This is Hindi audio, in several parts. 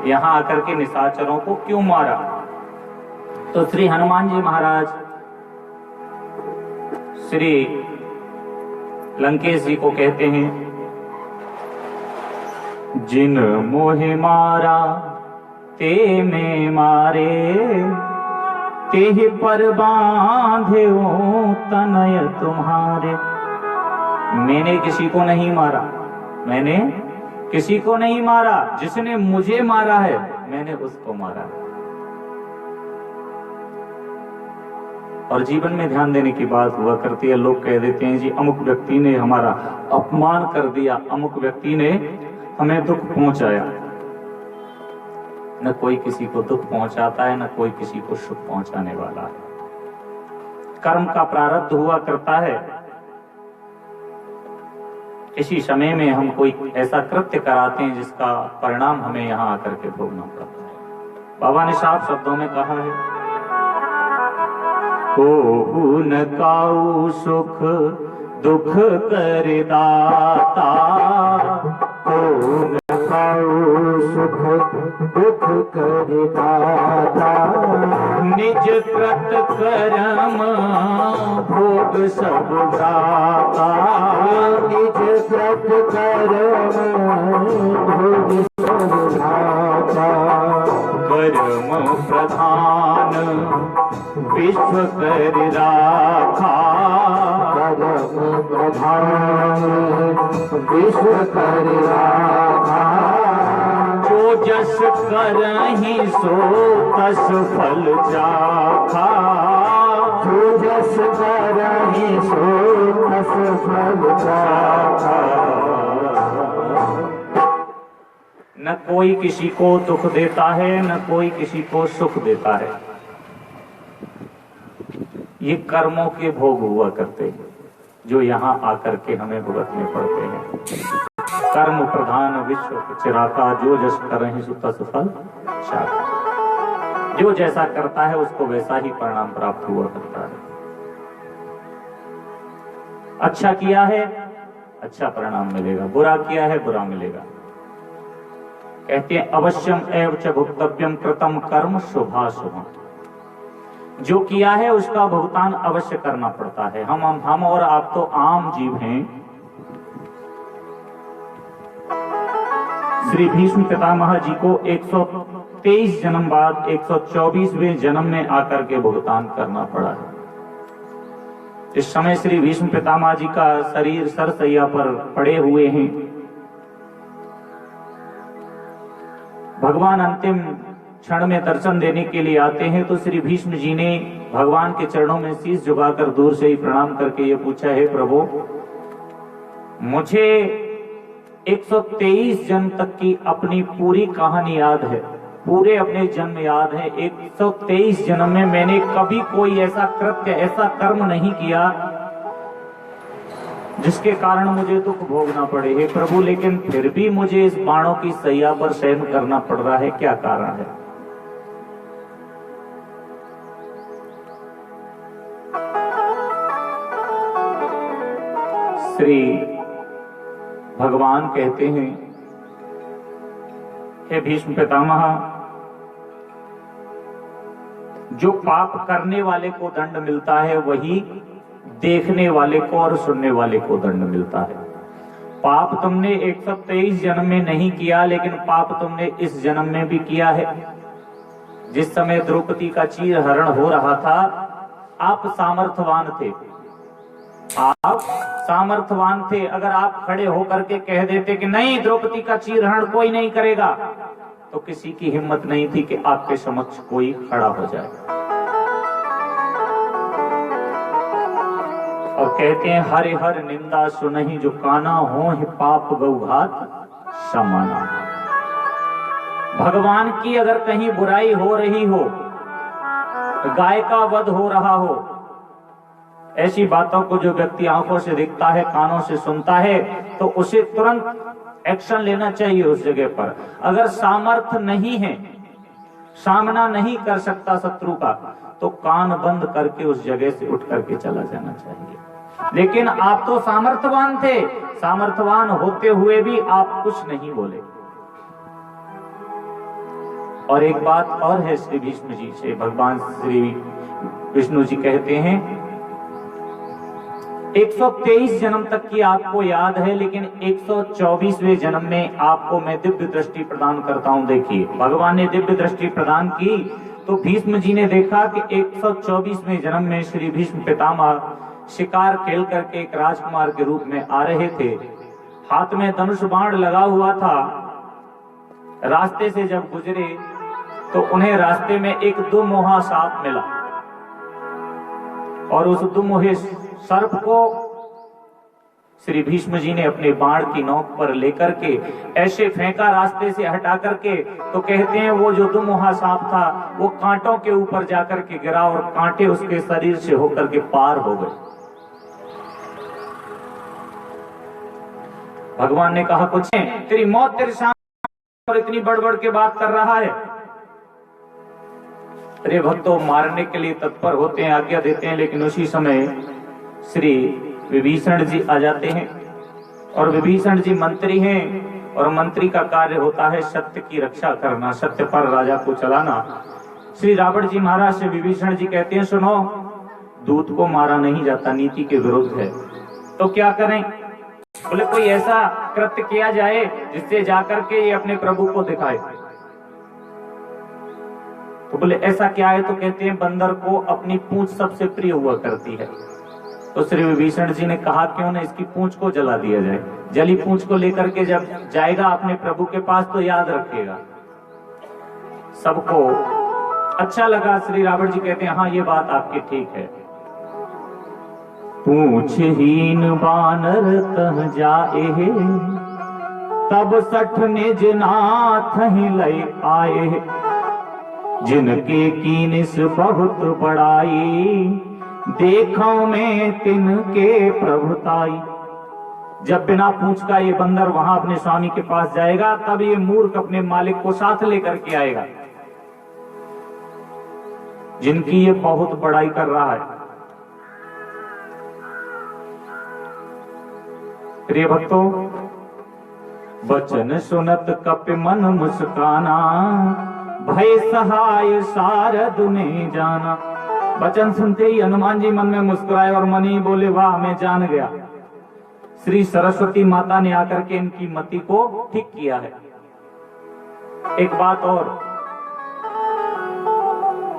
यहाँ आकर के निशाचरों को क्यों मारा? तो श्री हनुमान जी महाराज श्री लंकेश जी को कहते हैं, जिन मोहे मारा ते में मारे, तेहि पर बांधे तनय तुम्हारे। मैंने किसी को नहीं मारा, मैंने किसी को नहीं मारा, जिसने मुझे मारा है मैंने उसको मारा। और जीवन में ध्यान देने की बात हुआ करती है, लोग कह देते हैं जी अमुक व्यक्ति ने हमारा अपमान कर दिया, अमुक व्यक्ति ने हमें दुख पहुंचाया। न कोई किसी को दुख पहुंचाता है, न कोई किसी को सुख पहुंचाने वाला है। कर्म का प्रारब्ध हुआ करता है, इसी समय में हम कोई ऐसा कृत्य कराते हैं जिसका परिणाम हमें यहाँ आकर के भोगना पड़ता है। बाबा ने साफ शब्दों में कहा है, को न काऊ सुख दुख कर दाता, को न काऊ सुख दुख कर दाता, निज कृत कर्म भोग सब दाता, निज कृत कर्म भोग सब दाता, कर्म प्रधान विश्व कर राखा, कर्म प्रधान विश्व कर राखा, जो जस करहि सो तस फल चाखा, जो जस करहि सो तस फल चाखा। न कोई किसी को दुख देता है, न कोई किसी को सुख देता है। ये कर्मों के भोग हुआ करते हैं जो यहाँ आकर के हमें भुगतने पड़ते हैं। कर्म प्रधान विश्व चिराता, जो जस करहि सो तस फल चाखा। जो जैसा करता है उसको वैसा ही परिणाम प्राप्त हुआ करता है। अच्छा किया है अच्छा परिणाम मिलेगा, बुरा किया है बुरा मिलेगा। कहते हैं अवश्यम एव च भुक्तव्यम कृतम कर्म शुभाशुभम। जो किया है उसका भुगतान अवश्य करना पड़ता है। हम और आप तो आम जीव हैं। श्री भीष्म पितामह जी को 123 जन्म बाद 124वें जन्म में आकर के भुगतान करना पड़ा है। इस समय श्री भीष्म पितामह जी का शरीर सरसैया पर पड़े हुए हैं। भगवान अंतिम क्षण में दर्शन देने के लिए आते हैं तो श्री भीष्म जी ने भगवान के चरणों में शीश झुकाकर दूर से ही प्रणाम करके ये पूछा, है प्रभु, मुझे 123 जन्म तक की अपनी पूरी कहानी याद है, पूरे अपने जन्म याद है। 123 जन्म में मैंने कभी कोई ऐसा कृत्य, ऐसा कर्म नहीं किया जिसके कारण मुझे दुख भोगना पड़े। हे प्रभु, लेकिन फिर भी मुझे इस बाणों की सैया पर शयन करना पड़ रहा है, क्या कारण है? श्री भगवान कहते हैं, हे भीष्म पितामह, जो पाप करने वाले को दंड मिलता है वही देखने वाले को और सुनने वाले को दंड मिलता है। पाप तुमने 123 जन्म में नहीं किया, लेकिन पाप तुमने इस जन्म में भी किया है। जिस समय द्रौपदी का चीर हरण हो रहा था, आप सामर्थ्यवान थे, आप सामर्थ्यवान थे। अगर आप खड़े होकर के कह देते कि नहीं, द्रौपदी का चीर हरण कोई नहीं करेगा, तो किसी की हिम्मत नहीं थी कि आपके समक्ष कोई खड़ा हो जाए। और कहते हैं, हरि हर निंदा सुनहि जो काना, हो पाप गौघात समाना। भगवान की अगर कहीं बुराई हो रही हो, गाय का वध हो रहा हो, ऐसी बातों को जो व्यक्ति आंखों से दिखता है, कानों से सुनता है, तो उसे तुरंत एक्शन लेना चाहिए उस जगह पर। अगर सामर्थ्य नहीं है, सामना नहीं कर सकता शत्रु का, तो कान बंद करके उस जगह से उठ करके चला जाना चाहिए। लेकिन आप तो सामर्थ्यवान थे, सामर्थ्यवान होते हुए भी आप कुछ नहीं बोले। और एक बात और है श्री भीष्म जी से, भगवान श्री विष्णु जी कहते हैं 123 जन्म तक की आपको याद है, लेकिन 124वें जन्म में आपको मैं दिव्य दृष्टि प्रदान करता हूं। देखिए, भगवान ने दिव्य दृष्टि प्रदान की तो भीष्म जी ने देखा कि 124वें जन्म में श्री भीष्म पितामह शिकार खेल करके एक राजकुमार के रूप में आ रहे थे। हाथ में धनुष बाण लगा हुआ था। रास्ते से जब गुजरे तो उन्हें रास्ते में एक दुमुहा सांप मिला और उस दुमुहे सर्प को श्री भीष्म जी ने अपने बाण की नोक पर लेकर के ऐसे फेंका रास्ते से हटा करके, तो कहते हैं वो जो दुमुहा सांप था वो कांटों के ऊपर जाकर के गिरा और कांटे उसके शरीर से होकर के पार हो गए। भगवान ने कहा कुछ तेरी मौत तेरे सामने और इतनी बड़बड़ के बात कर रहा है। अरे भक्तों, मारने के लिए तत्पर होते हैं, आज्ञा देते हैं, लेकिन उसी समय श्री विभीषण जी आ जाते हैं। और विभीषण जी मंत्री हैं और मंत्री का कार्य होता है सत्य की रक्षा करना, सत्य पर राजा को चलाना। श्री रावण जी महाराज से विभीषण जी कहते हैं सुनो, दूत को मारा नहीं जाता, नीति के विरुद्ध है, तो क्या करें? बोले कोई ऐसा कृत्य किया जाए जिससे जाकर के ये अपने प्रभु को दिखाए। तो बोले ऐसा क्या है? तो कहते हैं बंदर को अपनी पूंछ सबसे प्रिय हुआ करती है। तो श्री विभीषण जी ने कहा क्यों न इसकी पूंछ को जला दिया जाए। जली पूंछ को लेकर के जब जाएगा अपने प्रभु के पास तो याद रखेगा। सबको अच्छा लगा। श्री रावण जी कहते हैं हाँ ये बात आपकी ठीक है। पूंछहीन बानर कह जाए तब सठ निज नाथ ही लय आए, जिनके कीनिस बहुत बड़ाई देखो में तिनके प्रभुताई। जब बिना पूंछ का ये बंदर वहां अपने स्वामी के पास जाएगा तब ये मूर्ख अपने मालिक को साथ लेकर के आएगा, जिनकी ये बहुत बड़ाई कर रहा है। प्रिय भक्तों, वचन सुनत कपि मन मुस्काना, भय सहाय सारद ने जाना। वचन सुनते ही हनुमान जी मन में मुस्कुराए और मन ही बोले वाह मैं जान गया। श्री सरस्वती माता ने आकर के इनकी मति को ठीक किया है। एक बात और,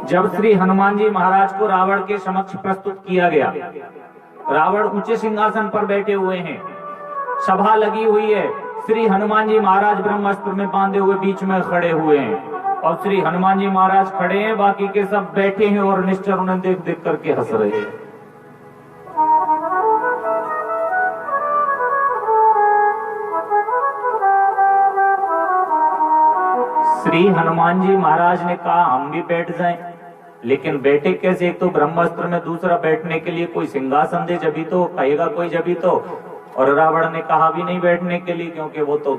जब श्री हनुमान जी महाराज को रावण के समक्ष प्रस्तुत किया गया, रावण ऊंचे सिंहासन पर बैठे हुए हैं, सभा लगी हुई है, श्री हनुमान जी महाराज ब्रह्मास्त्र में बांधे हुए बीच में खड़े हुए हैं और श्री हनुमान जी महाराज खड़े हैं, बाकी के सब बैठे हैं और निश्चर उन्हें देख देख करके हंस रहे हैं। श्री हनुमान जी महाराज ने कहा हम भी बैठ जाएं, लेकिन बैठे कैसे? एक तो ब्रह्मास्त्र में, दूसरा बैठने के लिए कोई सिंहासन दे जभी तो, कहेगा कोई जभी तो। और रावण ने कहा भी नहीं बैठने के लिए, क्योंकि वो तो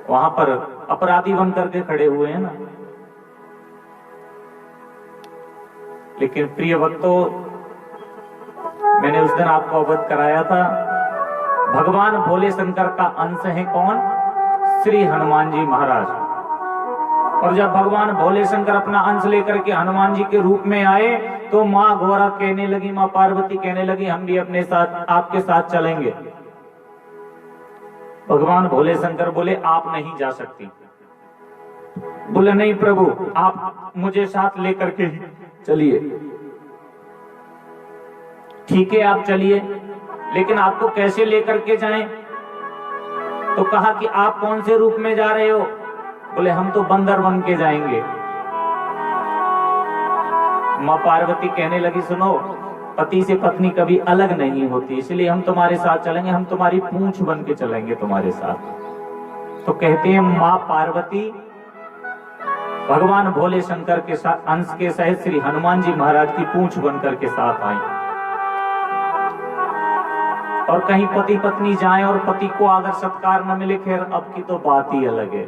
वहां पर अपराधी बन करके खड़े हुए हैं ना। लेकिन प्रिय भक्तों, मैंने उस दिन आपको अवगत कराया था, भगवान भोले शंकर का अंश है कौन? श्री हनुमान जी महाराज। और जब भगवान भोले शंकर अपना अंश लेकर के हनुमान जी के रूप में आए तो माँ गौरा कहने लगी, माँ पार्वती कहने लगी हम भी अपने साथ आपके साथ चलेंगे। भगवान भोले शंकर बोले आप नहीं जा सकती। बोले नहीं प्रभु, आप मुझे साथ लेकर के चलिए। ठीक है आप चलिए, लेकिन आपको कैसे लेकर के जाएं? तो कहा कि आप कौन से रूप में जा रहे हो? बोले हम तो बंदर बन के जाएंगे। माँ पार्वती कहने लगी सुनो, पति से पत्नी कभी अलग नहीं होती, इसलिए हम तुम्हारे साथ चलेंगे, हम तुम्हारी पूंछ बन के चलेंगे तुम्हारे साथ। तो कहते हैं माँ पार्वती भगवान भोले शंकर के साथ अंश के सहित श्री हनुमान जी महाराज की पूंछ बनकर के साथ आई। और कहीं पति पत्नी जाएं और पति को आदर सत्कार न मिले, खैर अब की तो बात ही अलग है।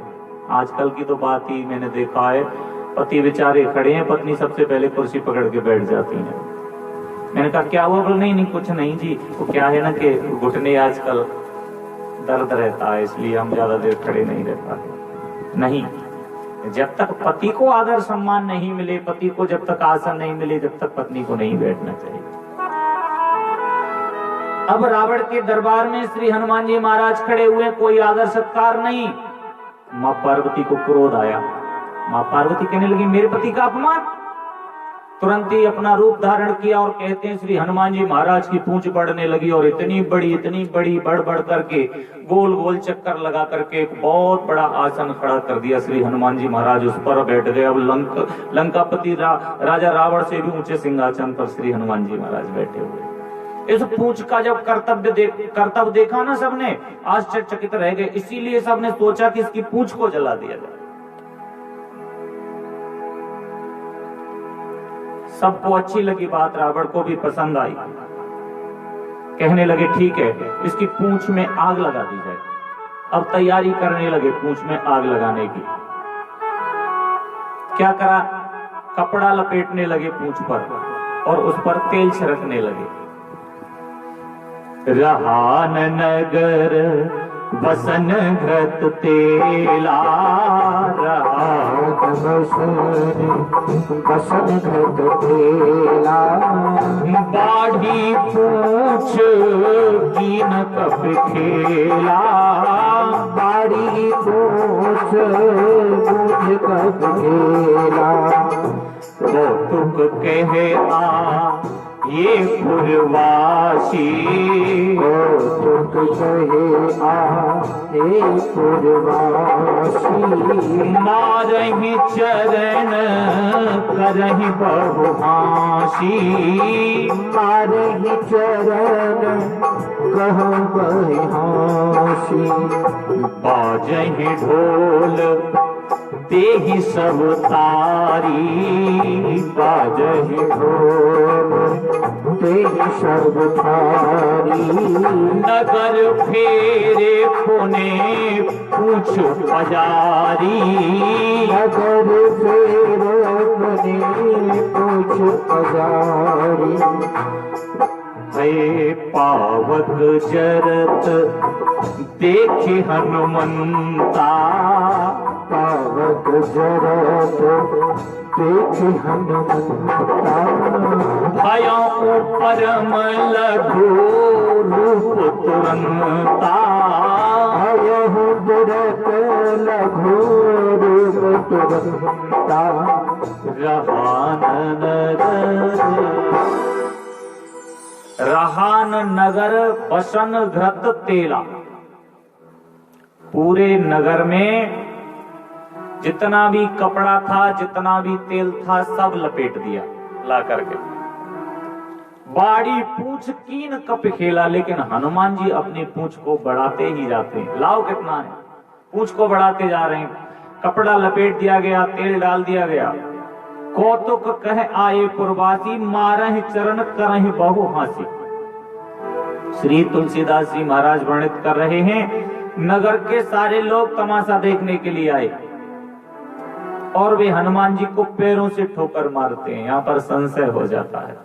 आजकल की तो बात ही मैंने देखा है, पति बेचारे खड़े हैं, पत्नी सबसे पहले कुर्सी पकड़ के बैठ जाती है। मैंने कहा क्या हुआ? बोले नहीं कुछ नहीं जी, वो क्या है ना कि घुटने आजकल दर्द रहता है, इसलिए हम ज्यादा देर खड़े नहीं रह पाते। नहीं, जब तक पति को आदर सम्मान नहीं मिले, पति को जब तक आसन नहीं मिले, जब तक पत्नी को नहीं बैठना चाहिए। अब रावण के दरबार में श्री हनुमान जी महाराज खड़े हुए, कोई आदर सत्कार नहीं। मां पार्वती को क्रोध आया। मां पार्वती कहने लगी मेरे पति का अपमान। तुरंत ही अपना रूप धारण किया और कहते हैं श्री हनुमान जी महाराज की पूंछ बढ़ने लगी और इतनी बड़ी बढ़ बढ़ करके गोल गोल चक्कर लगा करके एक बहुत बड़ा आसन खड़ा कर दिया। श्री हनुमान जी महाराज उस पर बैठ गए। अब लंकापति राजा रावण से भी ऊंचे सिंहासन पर श्री हनुमान जी महाराज बैठे हुए। इस पूंछ का जब कर्तव्य देखा ना सबने, आश्चर्यचकित रह गए। इसीलिए सबने सोचा कि इसकी पूंछ को जला दिया जाए। सबको अच्छी लगी बात, रावण को भी पसंद आई। कहने लगे ठीक है, इसकी पूंछ में आग लगा दी जाए। अब तैयारी करने लगे पूंछ में आग लगाने की। क्या करा, कपड़ा लपेटने लगे पूंछ पर और उस पर तेल छिड़कने लगे। रहान नगर बसन घृत तेला, बसन घृत तेला, बाढ़ी पूछ कीन कप खेला, बाड़ी पूछ बूझ कप खेला। कौतुक कहे आ ये पुरवासी, कौतुक कहे आ ये पुरवासी। मारहि चरण करहि बहुहासी, मारहि चरण कहु बहुहासी। बाजहि ढोल देहि सब तारी, बाजहि ढोल देहि सब तारी। नगर फेरे पुने पूछ पजारी, नगर फेरे पुने पूछ पजारी। हे पावक जरत देखे हनुमंता, पावक जरत देखे हनुमंता। भयों परम लघु रूप तुरंता, भयहु जरत लघु रूप तुरंता। रहान नगर बसन घृत तेला। पूरे नगर में जितना भी कपड़ा था, जितना भी तेल था, सब लपेट दिया ला करके। बाड़ी पूंछ कीन कप खेला, लेकिन हनुमान जी अपनी पूंछ को बढ़ाते ही जाते हैं। लाओ कितना है, पूंछ को बढ़ाते जा रहे हैं। कपड़ा लपेट दिया गया, तेल डाल दिया गया। कौतुक कह आए पुरवासी, मारहि चरण करहि बहु हासी। श्री तुलसीदास जी महाराज वर्णित कर रहे हैं, नगर के सारे लोग तमाशा देखने के लिए आए और वे हनुमान जी को पैरों से ठोकर मारते हैं। यहां पर संशय हो जाता है।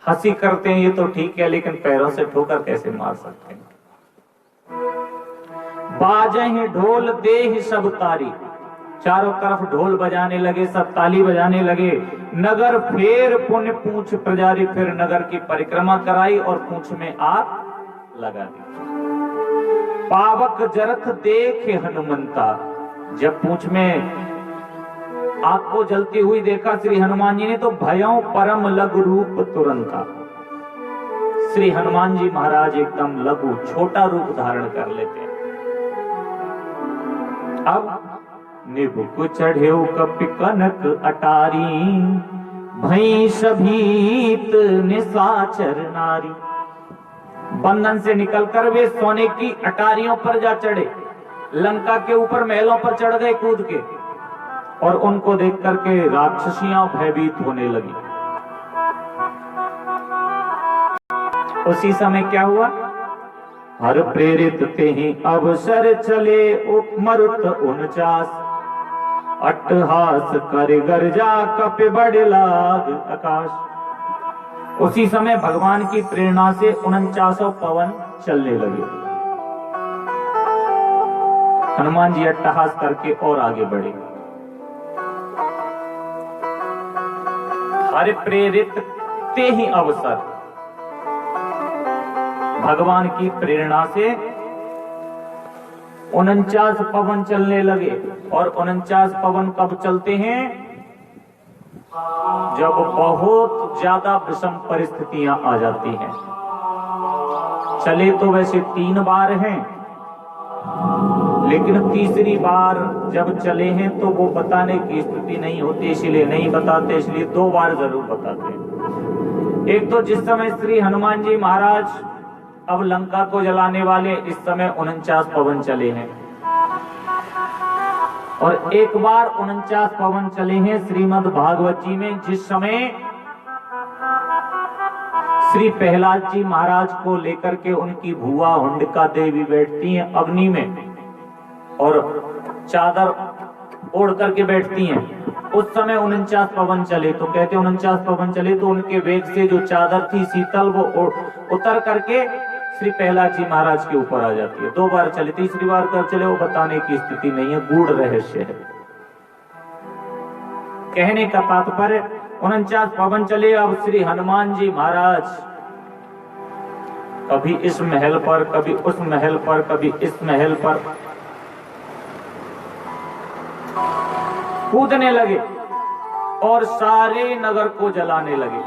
हंसी करते हैं ये तो ठीक है, लेकिन पैरों से ठोकर कैसे मार सकते हैं। बाजहि ढोल देहि सब तारी, चारों तरफ ढोल बजाने लगे, सब ताली बजाने लगे। नगर फेर पुण्य पूंछ प्रजारी, फिर नगर की परिक्रमा कराई और पूंछ में आग लगा दी। पावक जरत देखे हनुमंता, जब पूंछ में आग को जलती हुई देखा श्री हनुमान जी ने, तो भयों परम लघु रूप तुरंता। श्री हनुमान जी महाराज एकदम लघु छोटा रूप धारण कर लेते हैं। अब निबुक चढ़ेऊ कपि कनक अटारी, भई सभीत निशाचर नारी। बंधन से निकलकर वे सोने की अटारियों पर जा चढ़े, लंका के ऊपर महलों पर चढ़ गए कूद के, और उनको देख करके राक्षसियां भयभीत होने लगी। उसी समय क्या हुआ, हर प्रेरित ते ही अवसर चले मरुत 49, अट्टहास कर गर्जा कपि बढ़ लाग आकाश। उसी समय भगवान की प्रेरणा से 49 पवन चलने लगे। हनुमान जी अट्टहास करके और आगे बढ़े। हरि प्रेरित ते ही अवसर, भगवान की प्रेरणा से 49 पवन चलने लगे। और 49 पवन कब चलते हैं? जब बहुत ज्यादा विषम परिस्थितियां आ जाती हैं। चले तो वैसे 3 बार हैं, लेकिन तीसरी बार जब चले हैं तो वो बताने की स्थिति नहीं होती, इसलिए नहीं बताते, इसलिए 2 बार जरूर बताते हैं। एक तो जिस समय श्री हनुमान जी महाराज अब लंका को जलाने वाले, इस समय 49 पवन चले हैं। और एक बार 49 पवन चले हैं श्रीमद् भागवत जी में, जिस समय श्री प्रहलाद जी महाराज को लेकर के उनकी भुआ हुंडका देवी बैठती हैं अग्नि में और चादर ओढ़ करके बैठती हैं। उस समय 49 पवन चले। तो कहते 49 पवन चले तो उनके वेग से जो चादर थी शीतल, वो उतर करके श्री प्रहलाद जी महाराज के ऊपर आ जाती है। 2 बार चले, तीसरी बार कब चले वो बताने की स्थिति नहीं है, गूढ़ रहस्य है। कहने का तात्पर्य 49 पवन चले। अब श्री हनुमान जी महाराज कभी इस महल पर, कभी उस महल पर, कभी इस महल पर कूदने लगे और सारे नगर को जलाने लगे।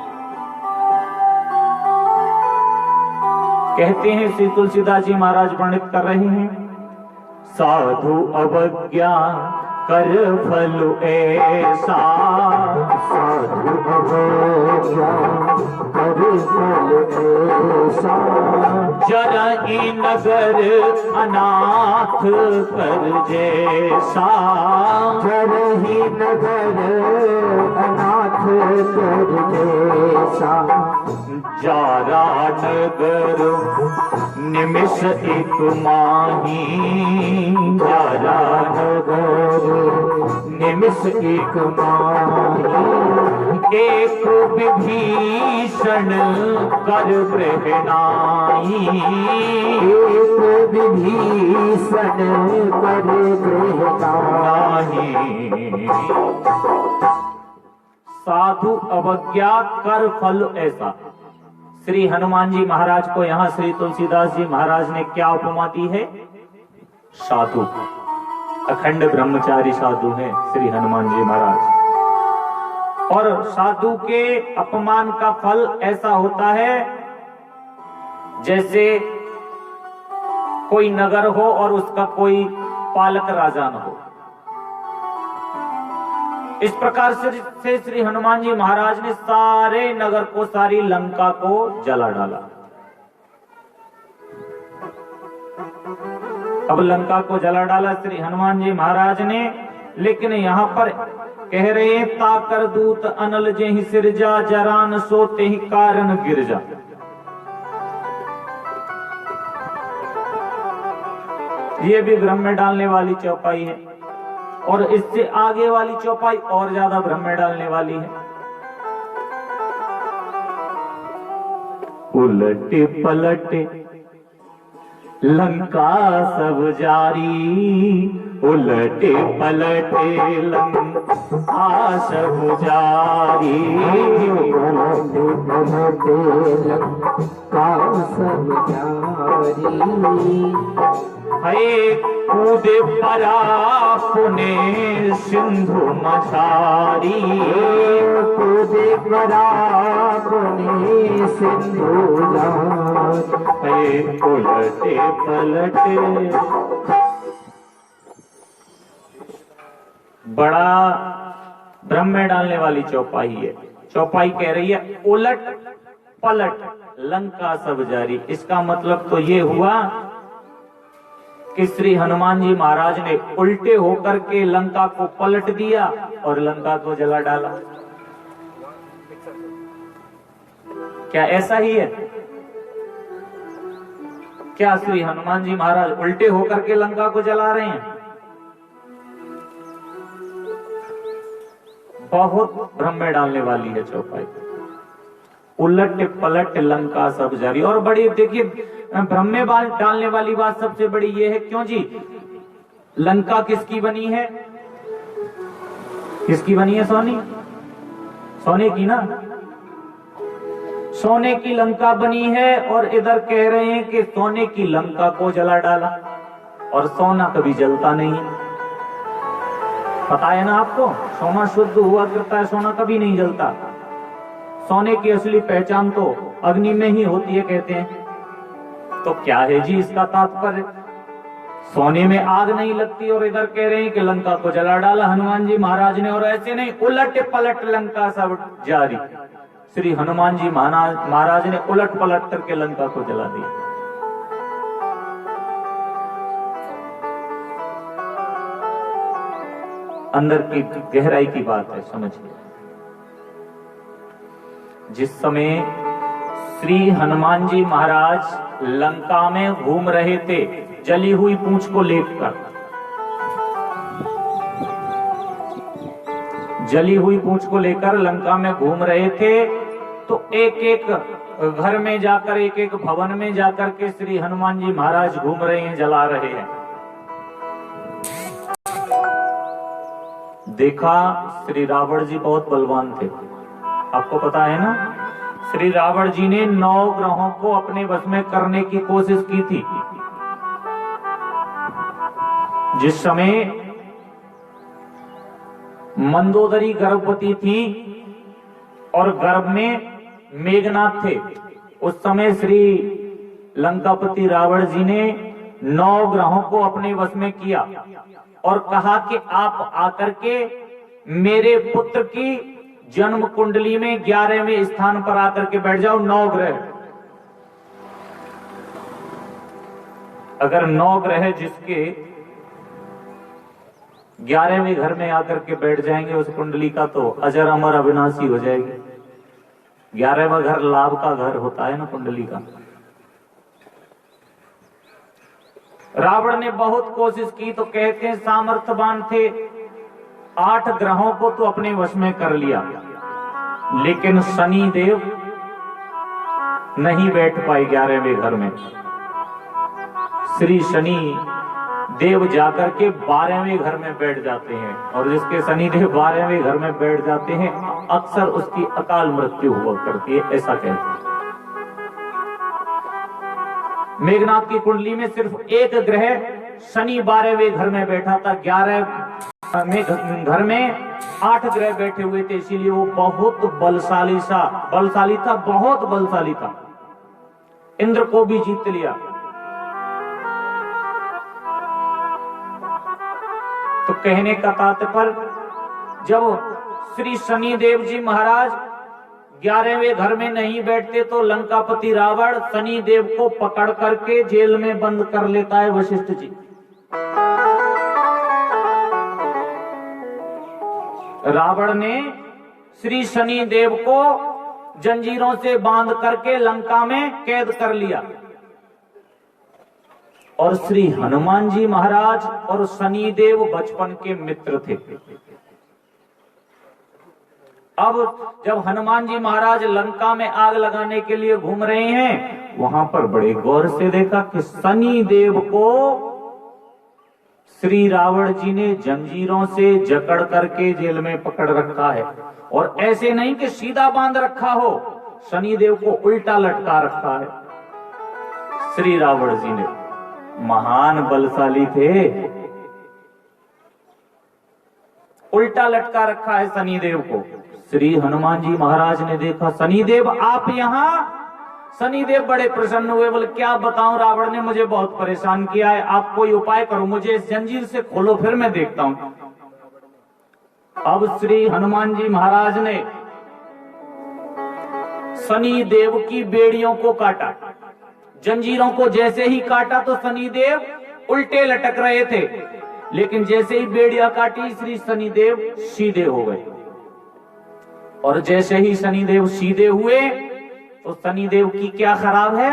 कहते हैं श्री तुलसीदास जी महाराज वर्णित कर रहे हैं, साधु अवज्ञा कर फल ऐसा, साधु अवज्ञा कर फल ऐसा, जरहि नगर अनाथ कर जैसा, जरहि नगर अनाथ कर जैसा, जारा नगर निमिष एक माही, जारा नगर निमिष एक माही, एक विभीषण कर ग्रहणाई, एक विभीषण कर ग्रहणाई। साधु अवज्ञा कर फल ऐसा। श्री हनुमान जी महाराज को यहाँ श्री तुलसीदास जी महाराज ने क्या उपमा दी है? साधु, अखंड ब्रह्मचारी साधु हैं श्री हनुमान जी महाराज। और साधु के अपमान का फल ऐसा होता है जैसे कोई नगर हो और उसका कोई पालक राजा न हो। इस प्रकार से श्री हनुमान जी महाराज ने सारे नगर को, सारी लंका को जला डाला। अब लंका को जला डाला श्री हनुमान जी महाराज ने, लेकिन यहाँ पर कह रहे हैं, ताकर दूत अनल जेहि सिरजा, जरान सोते ही कारण गिरजा। ये भी भ्रम में डालने वाली चौपाई है, और इससे आगे वाली चौपाई और ज्यादा भ्रम में डालने वाली है। उलटे पलटे लंका सब जारी, उलटे पलटे लंका सब जारी, उलटे पलटे लंका सब जारी, है कूदे परा पुने सिंधु मझारी, कूदे परा पुने सिंधु है उलटे पलटे। बड़ा भ्रम में डालने वाली चौपाई है। चौपाई कह रही है उलट पलट लंका सब जारी। इसका मतलब तो ये हुआ कि श्री हनुमान जी महाराज ने उल्टे होकर के लंका को पलट दिया और लंका को जला डाला। क्या ऐसा ही है? क्या श्री हनुमान जी महाराज उल्टे होकर के लंका को जला रहे हैं? बहुत भ्रम में डालने वाली है चौपाई। उलट पलट लंका सब जारी। और बड़ी देखिए भ्रम में डालने वाली बात सबसे बड़ी ये है, क्यों जी, लंका किसकी बनी है? किसकी बनी है? सोने की ना। सोने की लंका बनी है और इधर कह रहे हैं कि सोने की लंका को जला डाला, और सोना कभी जलता नहीं। पता है ना आपको, सोना शुद्ध हुआ करता है, सोना कभी नहीं जलता। सोने की असली पहचान तो अग्नि में ही होती है कहते हैं। तो क्या है जी इसका तात्पर्य? सोने में आग नहीं लगती और इधर कह रहे हैं कि लंका को जला डाला हनुमान जी महाराज ने। और ऐसे नहीं, उलट पलट लंका सब जारी। श्री हनुमान जी महाराज ने उलट पलट करके लंका को जला दिया। अंदर की गहराई की बात है, समझिए। जिस समय श्री हनुमान जी महाराज लंका में घूम रहे थे जली हुई पूंछ को लेकर, जली हुई पूंछ को लेकर लंका में घूम रहे थे, तो एक एक घर में जाकर, एक एक भवन में जाकर के श्री हनुमान जी महाराज घूम रहे हैं, जला रहे हैं। देखा श्री रावण जी बहुत बलवान थे, आपको पता है ना। श्री रावण जी ने 9 ग्रहों को अपने वश में करने की कोशिश की थी। जिस समय मंदोदरी गर्भवती थी और गर्भ में मेघनाथ थे, उस समय श्री लंकापति रावण जी ने 9 ग्रहों को अपने वश में किया और कहा कि आप आकर के मेरे पुत्र की जन्म कुंडली में 11वें स्थान पर आकर के बैठ जाओ। 9 ग्रह, अगर 9 ग्रह जिसके 11वें घर में आकर के बैठ जाएंगे उस कुंडली का, तो अजर अमर अविनाशी हो जाएगी। 11वां घर लाभ का घर होता है ना कुंडली का। रावण ने बहुत कोशिश की, तो कहते हैं सामर्थ्यवान थे, 8 ग्रहों को तो अपने वश में कर लिया, लेकिन शनि देव नहीं बैठ पाए 11वें घर में। श्री शनि देव जाकर के 12वें घर में बैठ जाते हैं, और जिसके शनि देव 12वें घर में बैठ जाते हैं अक्सर उसकी अकाल मृत्यु हुआ करती है, ऐसा कहते हैं। मेघनाथ की कुंडली में सिर्फ एक ग्रह शनि 12वें घर में बैठा था, 11 घर में 8 ग्रह बैठे हुए थे, इसीलिए वो बहुत बलशाली था, बहुत बलशाली था। इंद्र को भी जीत लिया। तो कहने का तात्पर्य, जब श्री शनि देव जी महाराज 11वें घर में नहीं बैठते तो लंकापति रावण शनि देव को पकड़ करके जेल में बंद कर लेता है वशिष्ठ जी। रावण ने श्री शनि देव को जंजीरों से बांध करके लंका में कैद कर लिया, और श्री हनुमान जी महाराज और शनि देव बचपन के मित्र थे। अब जब हनुमान जी महाराज लंका में आग लगाने के लिए घूम रहे हैं, वहां पर बड़े गौर से देखा कि शनि देव को श्री रावण जी ने जंजीरों से जकड़ करके जेल में पकड़ रखा है। और ऐसे नहीं कि सीधा बांध रखा हो, शनि देव को उल्टा लटका रखा है। श्री रावण जी ने, महान बलशाली थे, उल्टा लटका रखा है शनि देव को। श्री हनुमान जी महाराज ने देखा, शनि देव आप यहाँ। शनि देव बड़े प्रसन्न हुए, बोले क्या बताऊं, रावण ने मुझे बहुत परेशान किया है, आप कोई उपाय करो, मुझे इस जंजीर से खोलो, फिर मैं देखता हूं। अब श्री हनुमान जी महाराज ने शनि देव की बेड़ियों को काटा। जंजीरों को जैसे ही काटा तो शनि देव उल्टे लटक रहे थे, लेकिन जैसे ही बेड़ियां काटी श्री शनि देव सीधे हो गए। और जैसे ही शनि देव सीधे हुए तो शनि देव की क्या खराब है?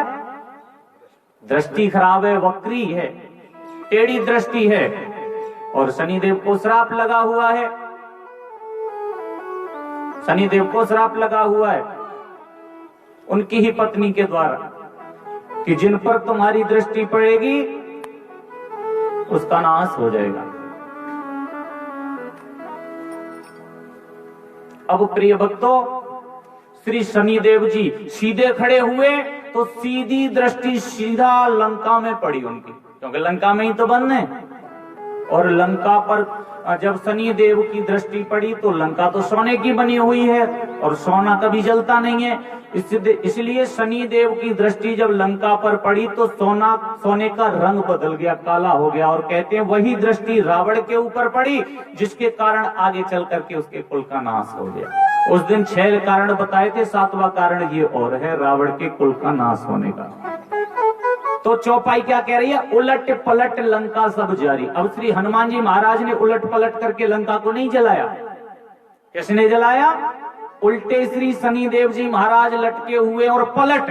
दृष्टि खराब है, वक्री है, टेढ़ी दृष्टि है, और शनि देव को श्राप लगा हुआ है। शनि देव को श्राप लगा हुआ है उनकी ही पत्नी के द्वारा कि जिन पर तुम्हारी दृष्टि पड़ेगी उसका नाश हो जाएगा। अब प्रिय भक्तों, श्री शनिदेव जी सीधे खड़े हुए तो सीधी दृष्टि सीधा लंका में पड़ी उनकी, क्योंकि लंका में ही तो बंद है। और लंका पर जब शनि देव की दृष्टि पड़ी तो लंका तो सोने की बनी हुई है और सोना कभी जलता नहीं है, इसलिए शनि देव की दृष्टि जब लंका पर पड़ी तो सोने का रंग बदल गया, काला हो गया। और कहते हैं वही दृष्टि रावण के ऊपर पड़ी, जिसके कारण आगे चल करके उसके कुल का नाश हो गया। उस दिन 6 कारण बताए थे, 7वां कारण ये और है, रावण के कुल का नाश होने का। तो चौपाई क्या कह रही है? उलट पलट लंका सब जारी। अब श्री हनुमान जी महाराज ने उलट पलट करके लंका को नहीं जलाया। किसने जलाया? उल्टे श्री शनिदेव जी महाराज लटके हुए और पलट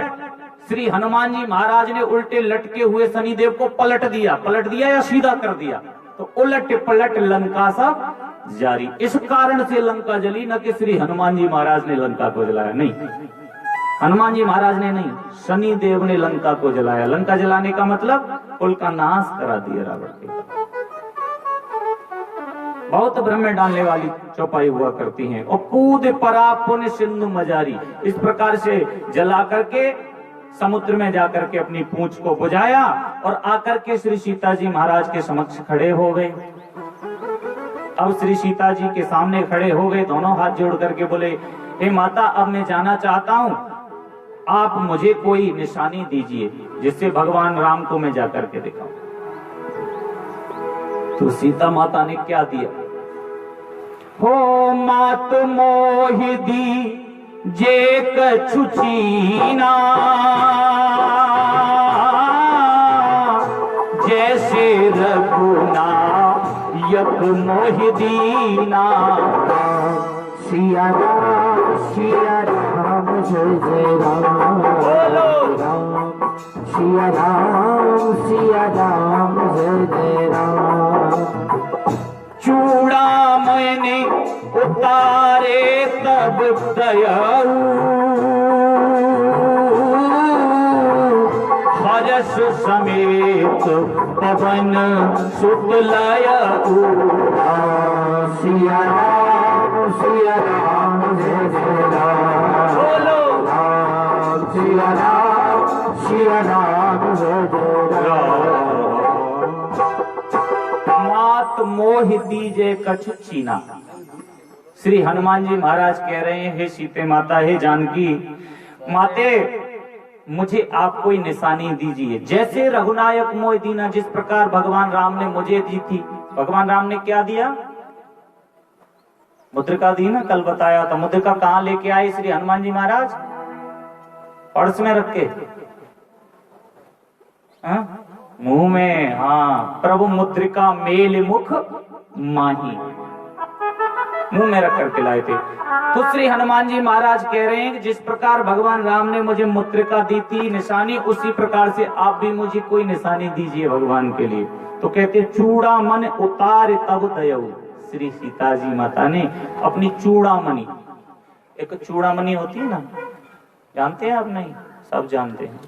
श्री हनुमान जी महाराज ने उल्टे लटके हुए शनिदेव को पलट दिया या सीधा कर दिया। तो उलट पलट लंका सब जारी। इस कारण से लंका जली, न कि श्री हनुमान जी महाराज ने लंका को जलाया। नहीं, हनुमान जी महाराज ने नहीं, शनि देव ने लंका को जलाया। लंका जलाने का मतलब कुल का नाश करा दिया रावण के। बहुत भ्रम में डालने वाली चौपाई हुआ करती हैं। और कूद परा पुण्य सिंधु मजारी, इस प्रकार से जला करके समुद्र में जाकर के अपनी पूंछ को बुझाया और आकर के श्री सीता जी महाराज के समक्ष खड़े हो गए। अब श्री सीता जी के सामने खड़े हो गए, दोनों हाथ जोड़ करके बोले, हे माता, अब मैं जाना चाहता हूं, आप मुझे कोई निशानी दीजिए जिससे भगवान राम को मैं जाकर के दिखाऊं। तो सीता माता ने क्या दिया? हो मात मोहि दी जे कछु चीना, जैसे रघुना यक मोहि दीना। सिया राम जय जय राम, सिया राम जय जय राम। चूड़ा मैंने उतारे तब दयाऊ, हर्ष समेत पवन सुत लायऊ। सिया राम जय जय राम। बोलो सिया राम जय जय राम। मात मोह दीजे कछु चीना। श्री हनुमान जी महाराज कह रहे हैं, हे सीते माता, हे जानकी माते, मुझे आप कोई निशानी दीजिए, जैसे रघुनायक मोह दीना, जिस प्रकार भगवान राम ने मुझे दी थी। भगवान राम ने क्या दिया? मुद्रिका दी ना, कल बताया था। मुद्रिका कहां लेके आए श्री हनुमान जी महाराज? पर्स में रख के, मुंह में। हाँ, प्रभु मुद्रिका मेल मुख माही, मुंह में रख करके लाए थे। तो श्री हनुमान जी महाराज कह रहे हैं कि जिस प्रकार भगवान राम ने मुझे मुद्रिका दी थी निशानी, उसी प्रकार से आप भी मुझे कोई निशानी दीजिए भगवान के लिए। तो कहते चूड़ा मन उतार तब दयऊ। श्री सीता जी माता ने अपनी चूड़ामणि, एक चूड़ामणि होती है ना, जानते हैं आप? नहीं, सब जानते हैं।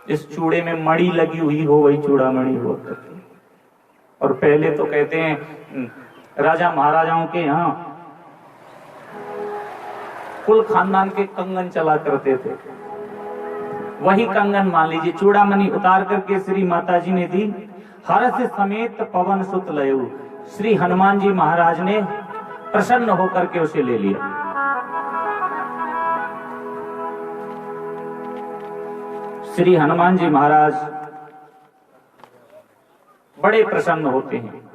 इस चूड़े में मणि लगी हुई हो, वही चूड़ामणि हुआ करती है। और पहले तो कहते हैं राजा महाराजाओं के यहाँ कुल खानदान के कंगन चला करते थे, वही कंगन मान लीजिए चूड़ामणि उतार करके श्री माता जी ने दी। हर्ष समेत पवन सुत लयऊ, श्री हनुमान जी महाराज ने प्रसन्न होकर के उसे ले लिया। श्री हनुमान जी महाराज बड़े प्रसन्न होते हैं।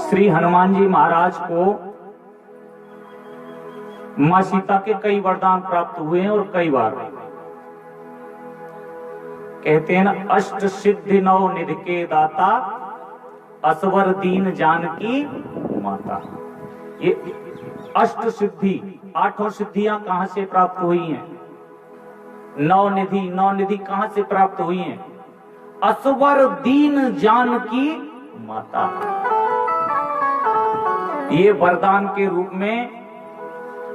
श्री हनुमान जी महाराज को मां सीता के कई वरदान प्राप्त हुए हैं और कई बार कहते हैं ना, अष्ट सिद्धि नौ निधि के दाता, असवर दीन जानकी माता। ये अष्ट सिद्धि, 8 सिद्धियां कहां से प्राप्त हुई हैं? 9 निधि कहां से प्राप्त हुई हैं? असवर दीन जानकी माता। ये वरदान के रूप में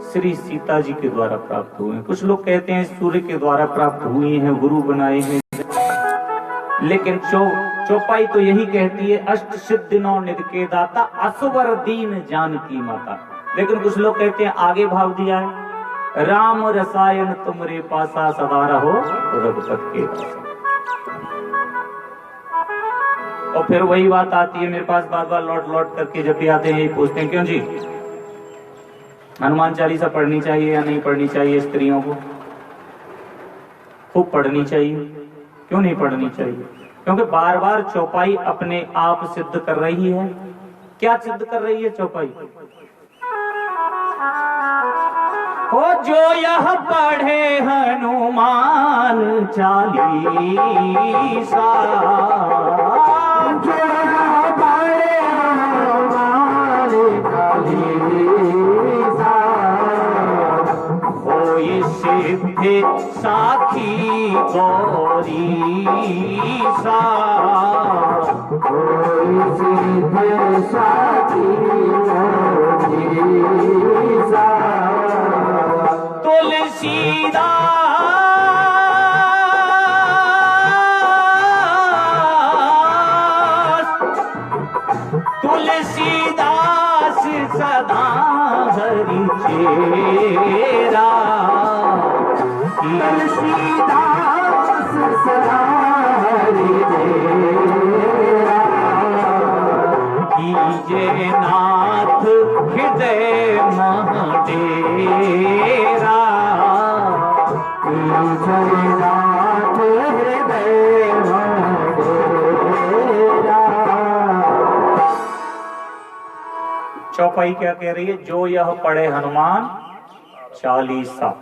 श्री सीता जी के द्वारा प्राप्त हुए। कुछ लोग कहते हैं सूर्य के द्वारा प्राप्त हुई हैं, गुरु बनाए हैं, लेकिन चौपाई तो यही कहती है अष्ट सिद्धि नौ निधि के दाता असवर दीन जानकी माता। लेकिन कुछ लोग कहते हैं आगे भाव दिया है राम रसायन तुमरे पासा सदा रहो रघुपत के दासा। और फिर वही बात आती है मेरे पास बार बार लौट लौट करके जब भी आते हैं यही पूछते हैं क्यों जी हनुमान चालीसा पढ़नी चाहिए या नहीं पढ़नी चाहिए? स्त्रियों को खूब पढ़नी चाहिए। क्यों नहीं पढ़नी चाहिए? क्योंकि बार बार चौपाई अपने आप सिद्ध कर रही है। क्या सिद्ध कर रही है चौपाई? हो जो यह पढ़े हनुमान चालीसा, जो यह पढ़े हनुमान चालीसा, होई सिद्धि साखी गौरी सा, होई सिद्धि साखी गौरी सा। तुलसीदास तुलसीदास सदा हरि चेरा, तुलसीदास सदा हरि चेरा, कीजे नाथ हृदय मह डेरा, जगन्नाथ हृदय मह डेरा। चौपाई क्या कह रही है? जो यह पढ़े हनुमान चालीसा,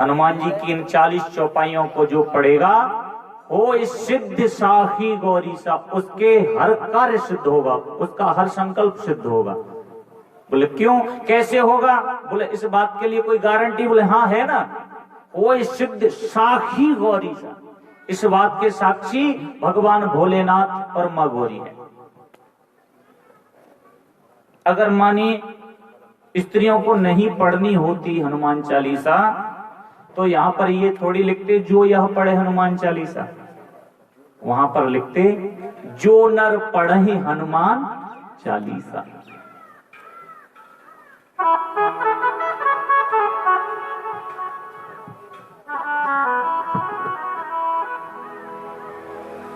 हनुमान जी की इन 40 चौपाइयों को जो पढ़ेगा वो इस सिद्ध साखी गौरी सा, उसके हर कार्य सिद्ध होगा, उसका हर संकल्प सिद्ध होगा। बोले क्यों, कैसे होगा? बोले इस बात के लिए कोई गारंटी? बोले हाँ है ना, वो इस सिद्ध साखी गौरी सा, इस बात के साक्षी भगवान भोलेनाथ और मां गौरी है। अगर मानिए स्त्रियों को नहीं पढ़नी होती हनुमान चालीसा तो यहां पर ये थोड़ी लिखते जो यह पढ़े हनुमान चालीसा, वहां पर लिखते जो नर पढ़े हनुमान चालीसा।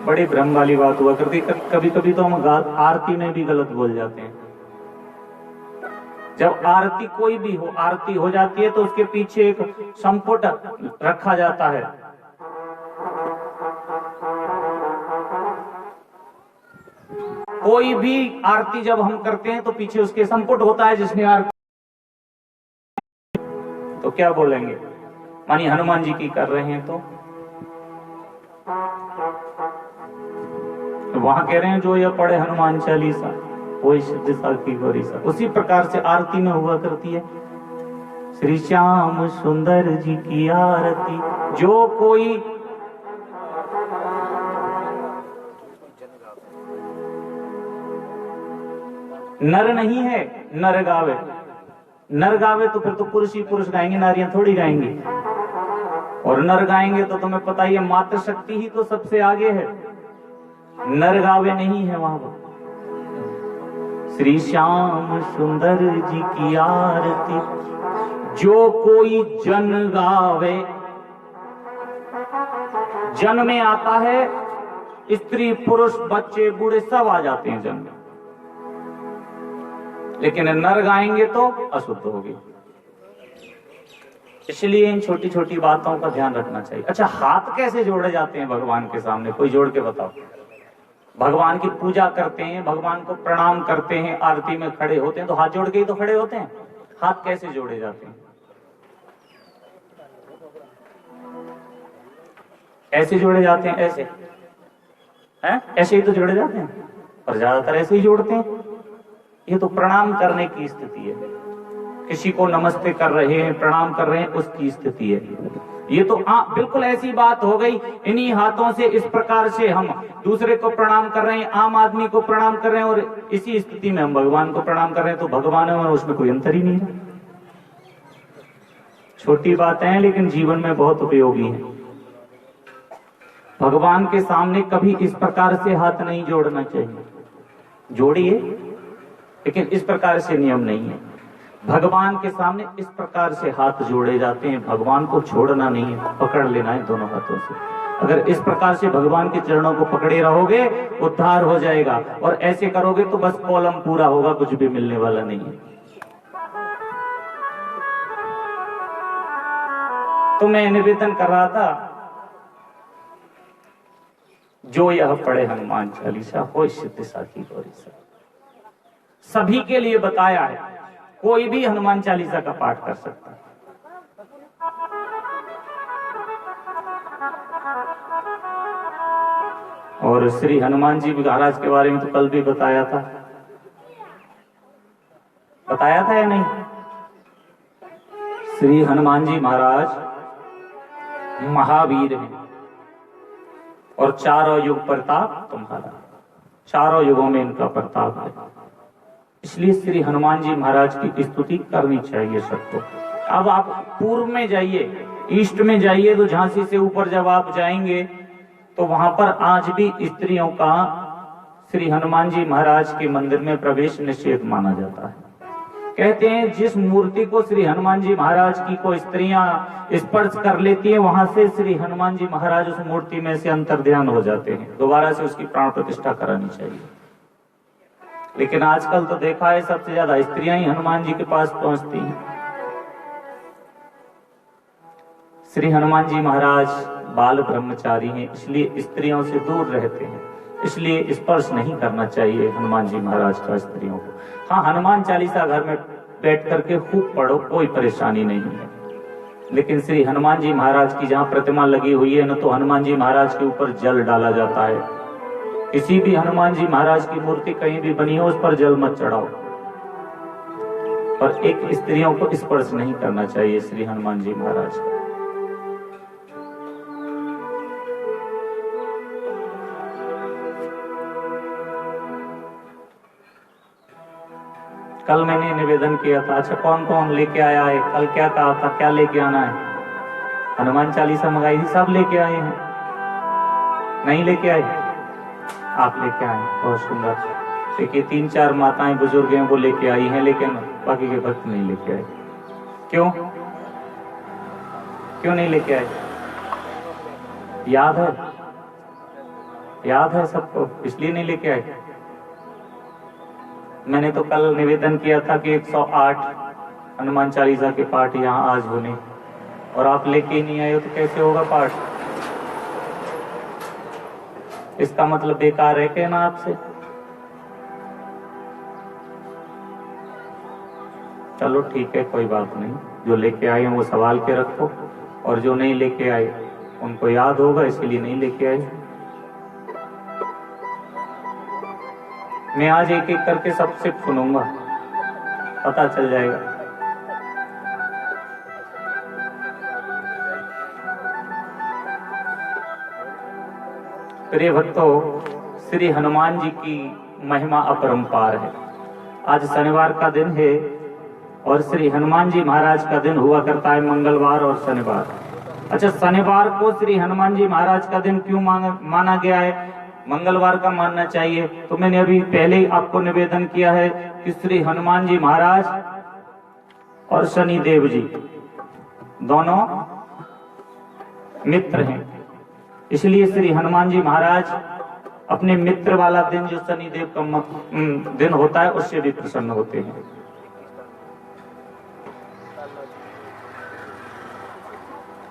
बड़ी भ्रम वाली बात हुआ करती, कभी कभी तो हम आरती में भी गलत बोल जाते हैं। जब आरती कोई भी हो, आरती हो जाती है तो उसके पीछे एक संपुट रखा जाता है। कोई भी आरती जब हम करते हैं तो पीछे उसके संपुट होता है जिसने आरती, तो क्या बोलेंगे? मानी हनुमान जी की कर रहे हैं तो वहां कह रहे हैं जो यह पढ़े हनुमान चालीसा वही सिद्ध साखी गौरी सा। उसी प्रकार से आरती में हुआ करती है श्री श्याम सुंदर जी की आरती। जो कोई नर नहीं है नर गावे, नर गावे तो फिर तो पुरुष ही पुरुष गाएंगे, नारियां थोड़ी गाएंगी। और नर गाएंगे तो तुम्हें पता ही है मातृ शक्ति ही तो सबसे आगे है, नर गावे नहीं है वहां पर। श्री श्याम सुंदर जी की आरती जो कोई जन गावे, जन में आता है स्त्री पुरुष बच्चे बूढ़े सब आ जाते हैं जन में, लेकिन नर गाएंगे तो अशुद्ध होगी। इसलिए इन छोटी छोटी बातों का ध्यान रखना चाहिए। अच्छा, हाथ कैसे जोड़े जाते हैं भगवान के सामने? कोई जोड़ के बताओ। भगवान की पूजा करते हैं, भगवान को प्रणाम करते हैं, आरती में खड़े होते हैं तो हाथ जोड़ के ही तो खड़े होते हैं। हाथ कैसे जोड़े जाते हैं? ऐसे जोड़े जाते हैं, ऐसे हैं, ऐसे ही तो जोड़े जाते हैं, और ज्यादातर ऐसे ही जोड़ते हैं। ये तो प्रणाम करने की स्थिति है, किसी को नमस्ते कर रहे हैं, प्रणाम कर रहे हैं, उसकी स्थिति है। ये तो बिल्कुल ऐसी बात हो गई। इन्हीं हाथों से इस प्रकार से हम दूसरे को प्रणाम कर रहे हैं, आम आदमी को प्रणाम कर रहे हैं, और इसी स्थिति में हम भगवान को प्रणाम कर रहे हैं। तो भगवान और उसमें कोई अंतर ही नहीं है। छोटी बातें हैं लेकिन जीवन में बहुत उपयोगी है। भगवान के सामने कभी इस प्रकार से हाथ नहीं जोड़ना चाहिए। जोड़िए, लेकिन इस प्रकार से नियम नहीं है। भगवान के सामने इस प्रकार से हाथ जोड़े जाते हैं। भगवान को छोड़ना नहीं है, पकड़ लेना है दोनों हाथों से। अगर इस प्रकार से भगवान के चरणों को पकड़े रहोगे, उद्धार हो जाएगा। और ऐसे करोगे तो बस कॉलम पूरा होगा, कुछ भी मिलने वाला नहीं है। तो मैं निवेदन कर रहा था, जो यह पढ़े हनुमान चालीसा हो सिद्ध साखी गौरी सा। सभी के लिए बताया है, कोई भी हनुमान चालीसा का पाठ कर सकता है। और श्री हनुमान जी महाराज के बारे में तो कल भी बताया था या नहीं? श्री हनुमान जी महाराज महावीर हैं और चारों युग प्रताप तुम्हारा, चारों युगों में इनका प्रताप है। इसलिए श्री हनुमान जी महाराज की स्तुति करनी चाहिए सबको। अब आप पूर्व में जाइए, ईस्ट में जाइए, तो झांसी से ऊपर जब आप जाएंगे तो वहां पर आज भी स्त्रियों का श्री हनुमान जी महाराज के मंदिर में प्रवेश निषेध माना जाता है। कहते हैं जिस मूर्ति को श्री हनुमान जी महाराज की को स्त्रियां स्पर्श कर लेती हैं, वहां से श्री हनुमान जी महाराज उस मूर्ति में से अंतर्ध्यान हो जाते हैं। दोबारा से उसकी प्राण प्रतिष्ठा करानी चाहिए। लेकिन आजकल तो देखा है सबसे ज्यादा स्त्रियां ही हनुमान जी के पास पहुंचती हैं। श्री हनुमान जी महाराज बाल ब्रह्मचारी हैं, इसलिए स्त्रियों से दूर रहते हैं। इसलिए स्पर्श नहीं करना चाहिए हनुमान जी महाराज का स्त्रियों को। हाँ, हनुमान चालीसा घर में बैठ करके खूब पढ़ो, कोई परेशानी नहीं है। लेकिन श्री हनुमान जी महाराज की जहाँ प्रतिमा लगी हुई है न, तो हनुमान जी महाराज के ऊपर जल डाला जाता है। किसी भी हनुमान जी महाराज की मूर्ति कहीं भी बनी हो, उस पर जल मत चढ़ाओ। और एक स्त्रियों को स्पर्श नहीं करना चाहिए श्री हनुमान जी महाराज का। कल मैंने निवेदन किया था। अच्छा, कौन कौन लेके आया है? कल क्या कहा था, क्या लेके आना है? हनुमान चालीसा मंगाई थी, सब लेके आए हैं? नहीं लेके आए? आप लेके आए, बहुत सुंदर। देखिए 3-4 माताएं बुजुर्ग हैं, वो लेके आई हैं, लेकिन बाकी के भक्त नहीं लेके आए। क्यों नहीं लेके आए? याद है सबको, इसलिए नहीं लेके आए। मैंने तो कल निवेदन किया था कि 108 हनुमान चालीसा के पाठ यहाँ आज होने, और आप लेके ही नहीं आए हो तो कैसे होगा पाठ? इसका मतलब बेकार है क्या ना आपसे? चलो ठीक है, कोई बात नहीं। जो लेके आए हैं वो संभाल के रखो, और जो नहीं लेके आए उनको याद होगा, इसीलिए नहीं लेके आए। मैं आज एक एक करके सबसे सुनूंगा, पता चल जाएगा। प्रिय भक्तों, श्री हनुमान जी की महिमा अपरंपार है। आज शनिवार का दिन है और श्री हनुमान जी महाराज का दिन हुआ करता है मंगलवार और शनिवार। अच्छा, शनिवार को श्री हनुमान जी महाराज का दिन क्यों माना गया है, मंगलवार का मानना चाहिए? तो मैंने अभी पहले ही आपको निवेदन किया है कि श्री हनुमान जी महाराज और शनिदेव जी दोनों मित्र हैं। इसलिए श्री हनुमान जी महाराज अपने मित्र वाला दिन जो शनिदेव का दिन होता है उससे भी प्रसन्न होते हैं।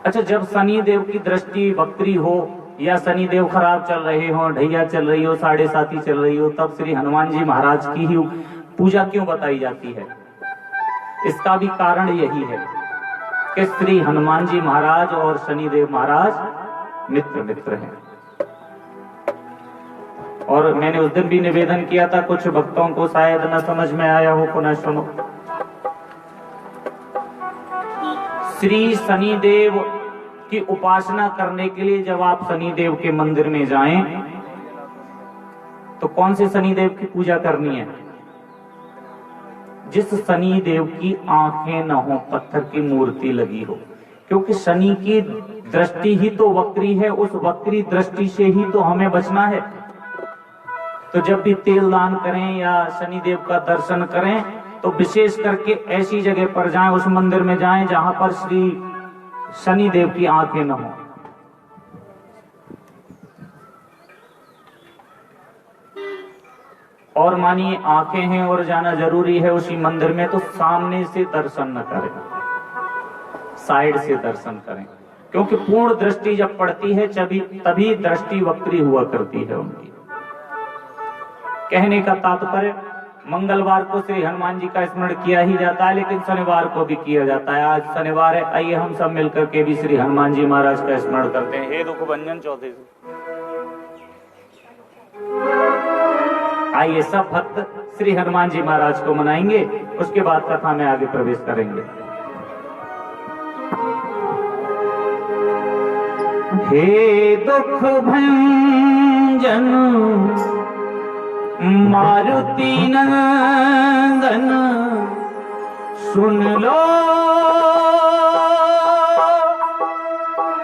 अच्छा, जब शनिदेव की दृष्टि वक्री हो या शनिदेव खराब चल रहे हो, ढैया चल रही हो, 7.5 चल रही हो, तब श्री हनुमान जी महाराज की ही पूजा क्यों बताई जाती है? इसका भी कारण यही है कि श्री हनुमान जी महाराज और शनिदेव महाराज मित्र हैं। और मैंने उस दिन भी निवेदन किया था, कुछ भक्तों को शायद न समझ में आया हो, पुनः सुनो। श्री शनिदेव कि उपासना करने के लिए जब आप शनिदेव के मंदिर में जाएं तो कौन से शनिदेव की पूजा करनी है? जिस शनिदेव की आंखें न हो, पत्थर की मूर्ति लगी हो, क्योंकि शनि की दृष्टि ही तो वक्री है, उस वक्री दृष्टि से ही तो हमें बचना है। तो जब भी तेल दान करें या शनिदेव का दर्शन करें तो विशेष करके ऐसी जगह पर जाएं, उस मंदिर में जाएं जहां पर श्री शनिदेव की आंखें न हो। और मानिए आंखें हैं और जाना जरूरी है उसी मंदिर में, तो सामने से दर्शन न करें, साइड से दर्शन करें, क्योंकि पूर्ण दृष्टि जब पड़ती है तभी दृष्टि वक्री हुआ करती है उनकी। कहने का तात्पर्य, मंगलवार को श्री हनुमान जी का स्मरण किया ही जाता है, लेकिन शनिवार को भी किया जाता है। आज शनिवार है, आइए हम सब मिलकर के भी श्री हनुमान जी महाराज का स्मरण करते हैं। हे दुख भंजन चौथे से आइए सब भक्त श्री हनुमान जी महाराज को मनाएंगे, उसके बाद कथा में आगे प्रवेश करेंगे। हे दुख भंजन मारुति नंदन सुन लो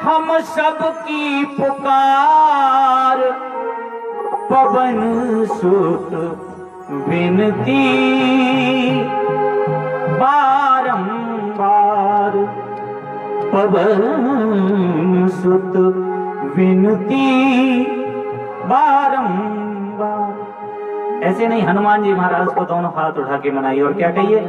हम सबकी पुकार, पवन सुत विनती बारंबार, पवन सुत विनती बारंबार। ऐसे नहीं, हनुमान जी महाराज को दोनों हाथ उठा के मनाइए और क्या कहिए?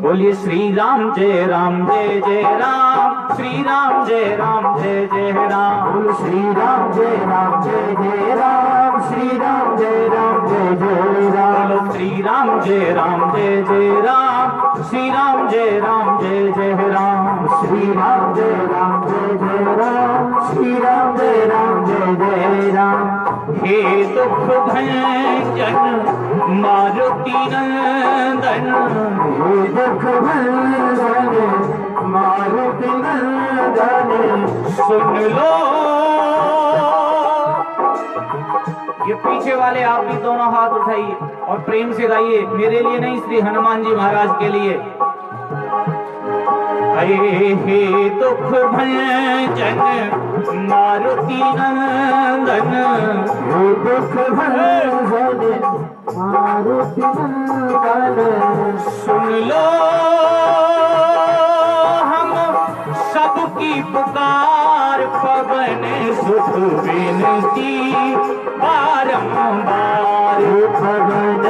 बोलिए श्री राम जय राम जय जय राम, श्री राम जय राम जय जय राम, बोल श्री राम जय राम जय जय राम, श्री राम जय राम जय जय राम, बोलो श्री राम जय राम जय जय राम, श्री राम जय राम जय जय राम, श्री राम जय राम जय जय राम, श्री राम जय राम जय जय राम। हे दुख भंजन मारुति नंदन, हे दुख भंजन मारुति नंदन सुन लो। ये पीछे वाले आप भी दोनों हाथ उठाइए और प्रेम से गाइए, मेरे लिए नहीं, श्री हनुमान जी महाराज के लिए। हे दुख भंजन मारुति नंदन, हे दुख भंजन मारुति नंदन सुन लो हम सबकी पुकार, पवन सुत विनती बारंबार, पवन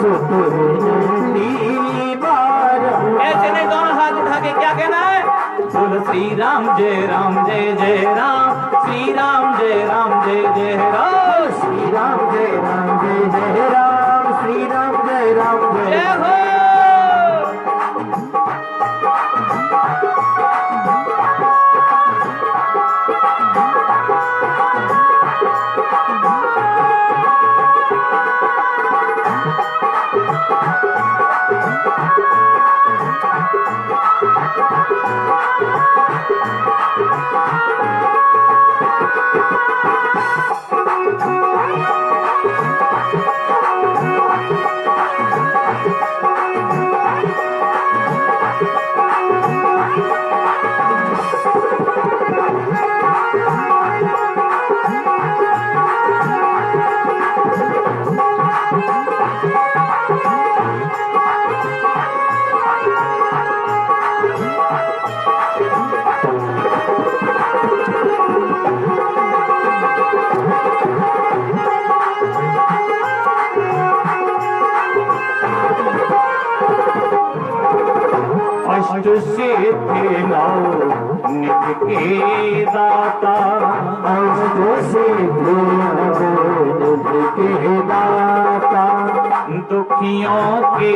सुत विनती बारंबार। ऐसे नहीं, दोनों हाथ उठा के क्या कहना है? बोलो श्री राम जय राम जय जय राम, श्री राम जय राम जय जय राम, श्री राम जय राम जय जय राम, श्री राम जय राम जय जय हो। अष्ट सिद्धि नौ निधि के दाता, अष्ट सिद्धि नौ निधि के दाता, दुखियों के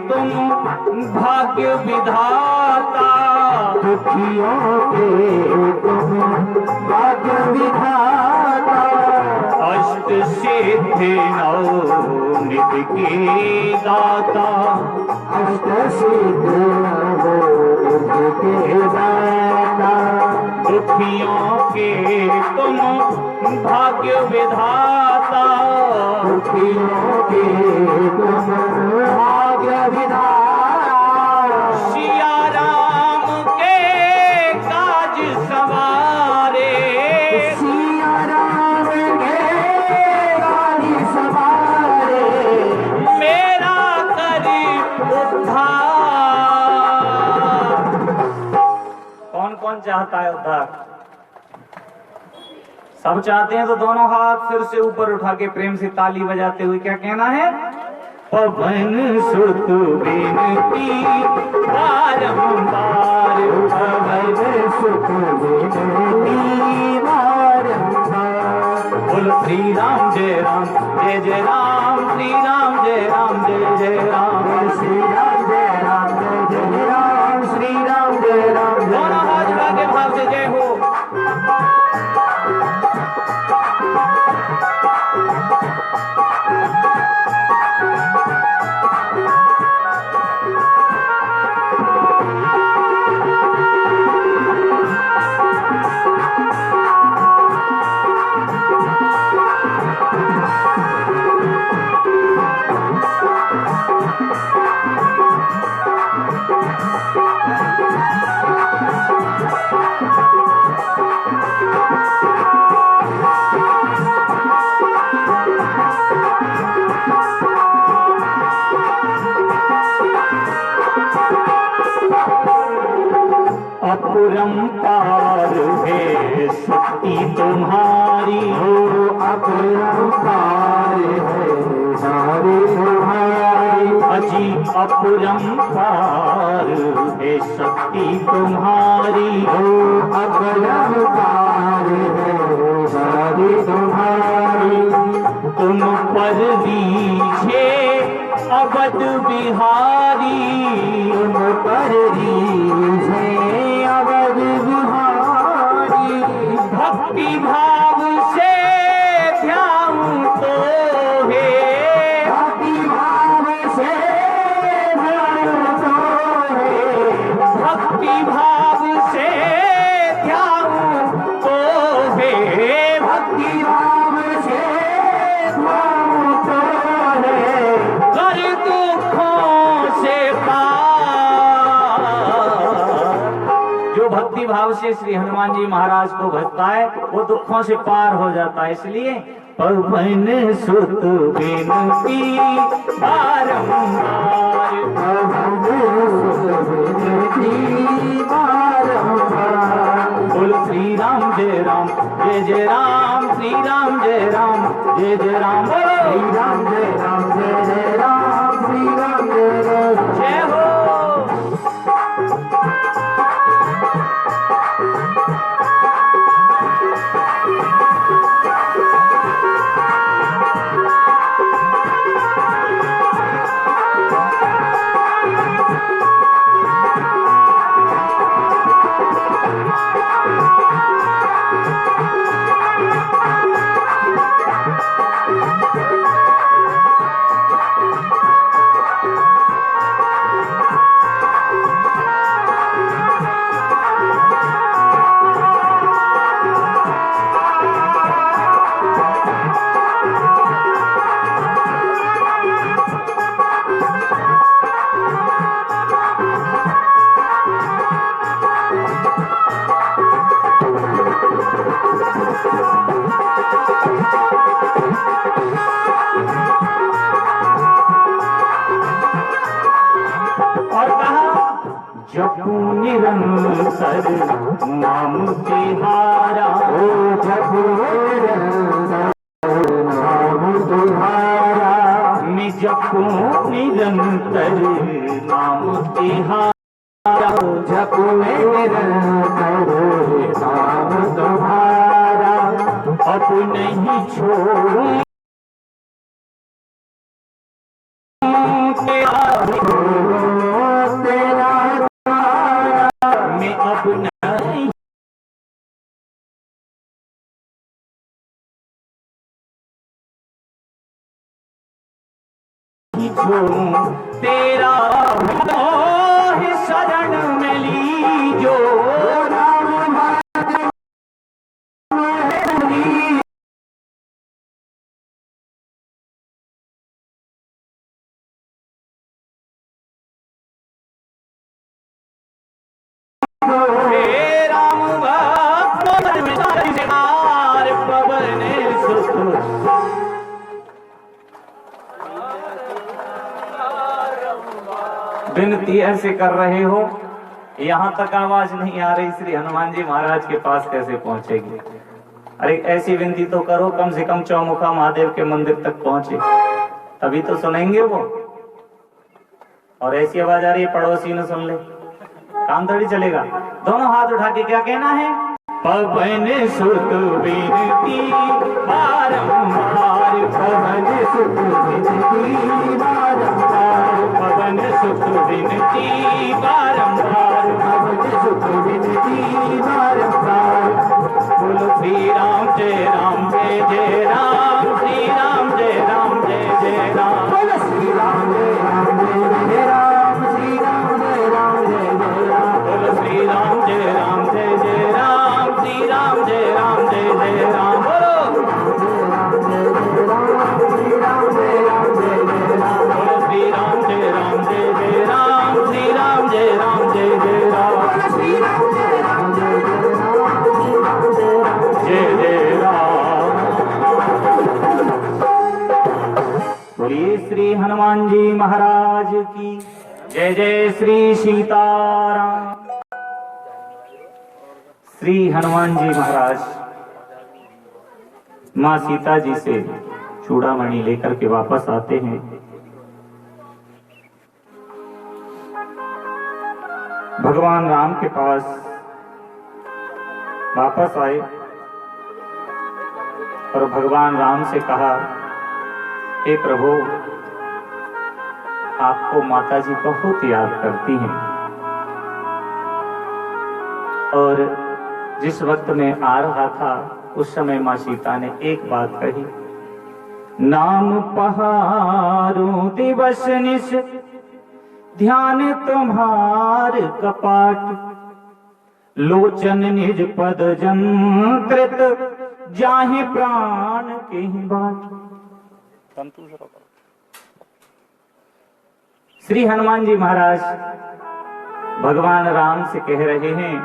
तुम भाग्य विधाता, दुखियों के तुम भाग्य विधाता, अष्ट सिद्धि नौ निधि के दाता, अष्ट सिद्धि नौ निधि के दाता, दुख दुखियों के तुम भाग्य विधाता, दुखियों के तुम भाग्य विधाता, सिया राम के काज सवारे, सिया राम के काज सवारे, मेरा करी उद्धार। कौन कौन चाहता है उद्धार? सब चाहते हैं तो दोनों हाथ सिर से ऊपर उठा के प्रेम से ताली बजाते हुए क्या कहना है? पवन सुत बिनती बारंबार, पवन सुत बिनती बारंबार, बोल श्री राम जय राम जय जय राम, श्री राम जय राम जय जय राम, श्री राम जय राम जय जय राम, श्री राम जय राम जय दोनों हाथ उठा के भाव से जय हो। अपरंपार है शक्ति तुम्हारी, हो अपरंपार है सारी तुम्हारी, अजी अपरंपार है शक्ति तुम्हारी, हो अपरंपार है सारी तुम्हारी, तुम पर दीछे अवध बिहारी, तुम पर दीजे अवध बिहारी, भक्ति भाव से ध्यान तो है, भक्ति भाव से ध्यान तो है, भक्ति भाव से ध्यान तो है, भक्ति भाव से ध्यान तो है, कर दुखों से पार। जो भक्ति भाव से श्री हनुमान जी महाराज को भजता है वो दुखों से पार हो जाता है। इसलिए पवन सुत बिनती बारंबार, बोल श्री राम जय राम जय जय राम, श्री राम जय राम जय जय राम, बोलो श्री राम जय राम जय जय राम, श्री राम जय राम जय हो। जपू निरंतर नाम तिहारा, ओ जपू निरंतर नाम तुम्हारा, मैं जपू निरंतर नाम तिहारा, जपू निरंतर नाम तुम्हारा, अपने ही छोड़ू तेरा मैं अपना ही छोड़ू तेरा विनती ऐसे कर रहे हो, यहाँ तक आवाज नहीं आ रही, श्री हनुमान जी महाराज के पास कैसे पहुंचेगी? अरे ऐसी विनती तो करो, कम से कम चौमुखा महादेव के मंदिर तक पहुंचे, तभी तो सुनेंगे वो। और ऐसी आवाज आ रही है, पड़ोसी ने सुन ले, काम थोड़ी चलेगा। दोनों हाथ उठा के क्या कहना है? पवन सुत विनती बारंबार, पवन सुत विनती बारंबार, पवन सुत विनती बारंबार, पवन सुत विनती बारंबार। बोलो श्री राम जय राम जय जय राम, श्री राम जय राम जय जय राम, बोलो श्री राम जय राम जय जय राम, श्री राम जय राम जय जय राम, बोलो श्री राम जय राम जय जय राम, श्री राम जय राम जय जय राम, बोलो श्री राम जय राम जय जय राम, बोलो श्री राम जय राम जय जय राम, श्री राम जय राम जय जय राम, बोलो श्री राम जय राम जय जय राम, जय जय राम। बोलिए श्री हनुमान जी महाराज की जय। जय श्री सीताराम। श्री हनुमान जी महाराज मां सीता जी से चूड़ामणि लेकर के वापस आते हैं। भगवान राम के पास वापस आए और भगवान राम से कहा, हे प्रभु, आपको माता जी बहुत याद करती हैं, और जिस वक्त मैं आ रहा था उस समय मां सीता ने एक बात कही, नाम पहारो दिवस निश, ध्यान तुम्हार कपाट, लोचन निज पद जंत्रित, जाहे प्राण के बाट। श्री हनुमान जी महाराज भगवान राम से कह रहे हैं,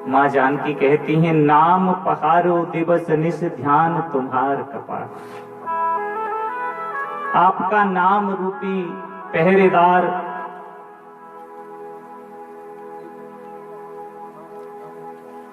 मां जानकी कहती हैं, नाम पहारो दिवस निश, ध्यान तुम्हार कपाट। आपका नाम रूपी पहरेदार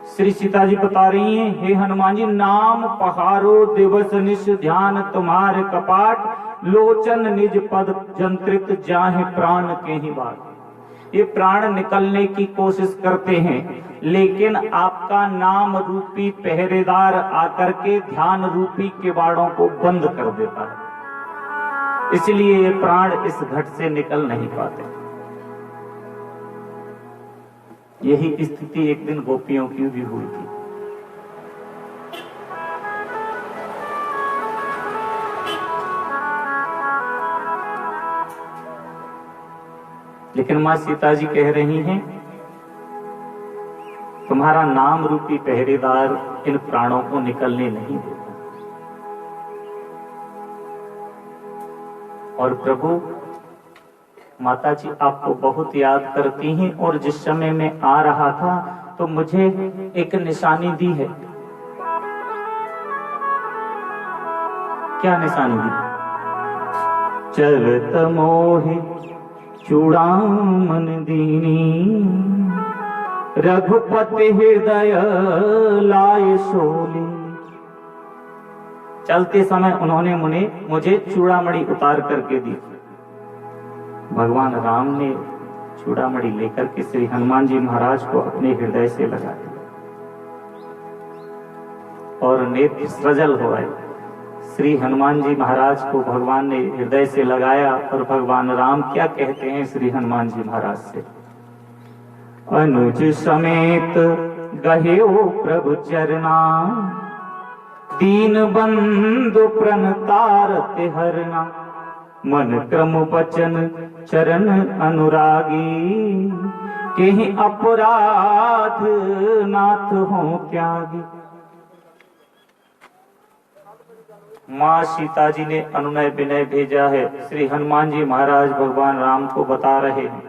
श्री सीता जी बता रही हैं, हे हनुमान जी, नाम पहारो दिवस निश, ध्यान तुम्हार कपाट, लोचन निज पद जंत्रित, जाहे प्राण के ही बाट। ये प्राण निकलने की कोशिश करते हैं, लेकिन आपका नाम रूपी पहरेदार आकर के ध्यान रूपी किवाड़ों को बंद कर देता है, इसलिए ये प्राण इस घट से निकल नहीं पाते। यही स्थिति एक दिन गोपियों की भी हुई थी। लेकिन मां सीता जी कह रही हैं, तुम्हारा नाम रूपी पहरेदार इन प्राणों को निकलने नहीं देता। और प्रभु, माता जी आपको बहुत याद करती हैं, और जिस समय मैं आ रहा था तो मुझे एक निशानी दी है। क्या निशानी दी? चलत मोहि चूड़ामन दीनी, रघुपति हृदय लाए सोली। चलते समय उन्होंने मुझे चूड़ामणि उतार करके दी। भगवान राम ने चूड़ामणि लेकर के श्री हनुमान जी महाराज को अपने हृदय से लगा दिया और नेत्र सजल हो आए। श्री हनुमान जी महाराज को भगवान ने हृदय से लगाया, और भगवान राम क्या कहते हैं श्री हनुमान जी महाराज से, अनुज समेत गहेओ प्रभु चरना, दीन बंधु प्रणतारते हरना, मन क्रम वचन चरण अनुरागी, केहि अपराध नाथ हो त्यागी। मां सीता जी ने अनुनय विनय भेजा है। श्री हनुमान जी महाराज भगवान राम को बता रहे हैं।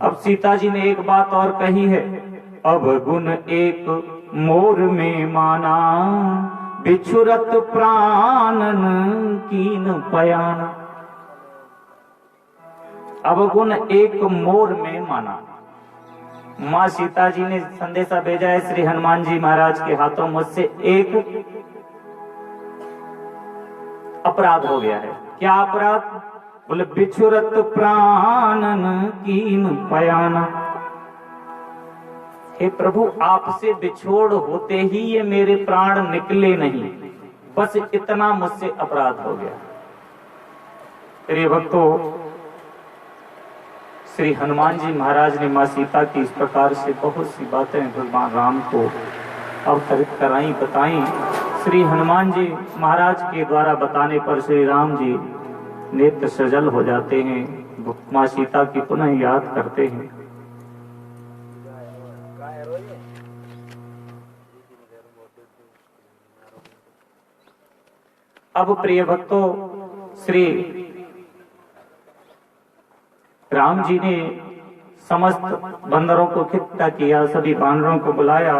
अब सीता जी ने एक बात और कही है, अब गुण एक मोर में माना, बिछुरत प्राणन कीन पयाना। अवगुण एक मोर में माना। माँ सीता जी ने संदेशा भेजा है श्री हनुमान जी महाराज के हाथों, मुझसे एक अपराध हो गया है। क्या अपराध? बोले बिछुरत प्राणन कीन पयाना। हे प्रभु, आपसे बिछोड़ होते ही ये मेरे प्राण निकले नहीं, बस इतना मुझसे अपराध हो गया। प्रिय भक्तों, श्री हनुमान जी महाराज ने माँ सीता की इस प्रकार से बहुत सी बातें भगवान राम को अवतरित कराई, बताई। श्री हनुमान जी महाराज के द्वारा बताने पर श्री राम जी नेत्र सजल हो जाते हैं, माँ सीता की पुनः याद करते हैं। अब प्रिय भक्तों, श्री राम जी ने समस्त बंदरों को इकट्ठा किया, सभी बानरों को बुलाया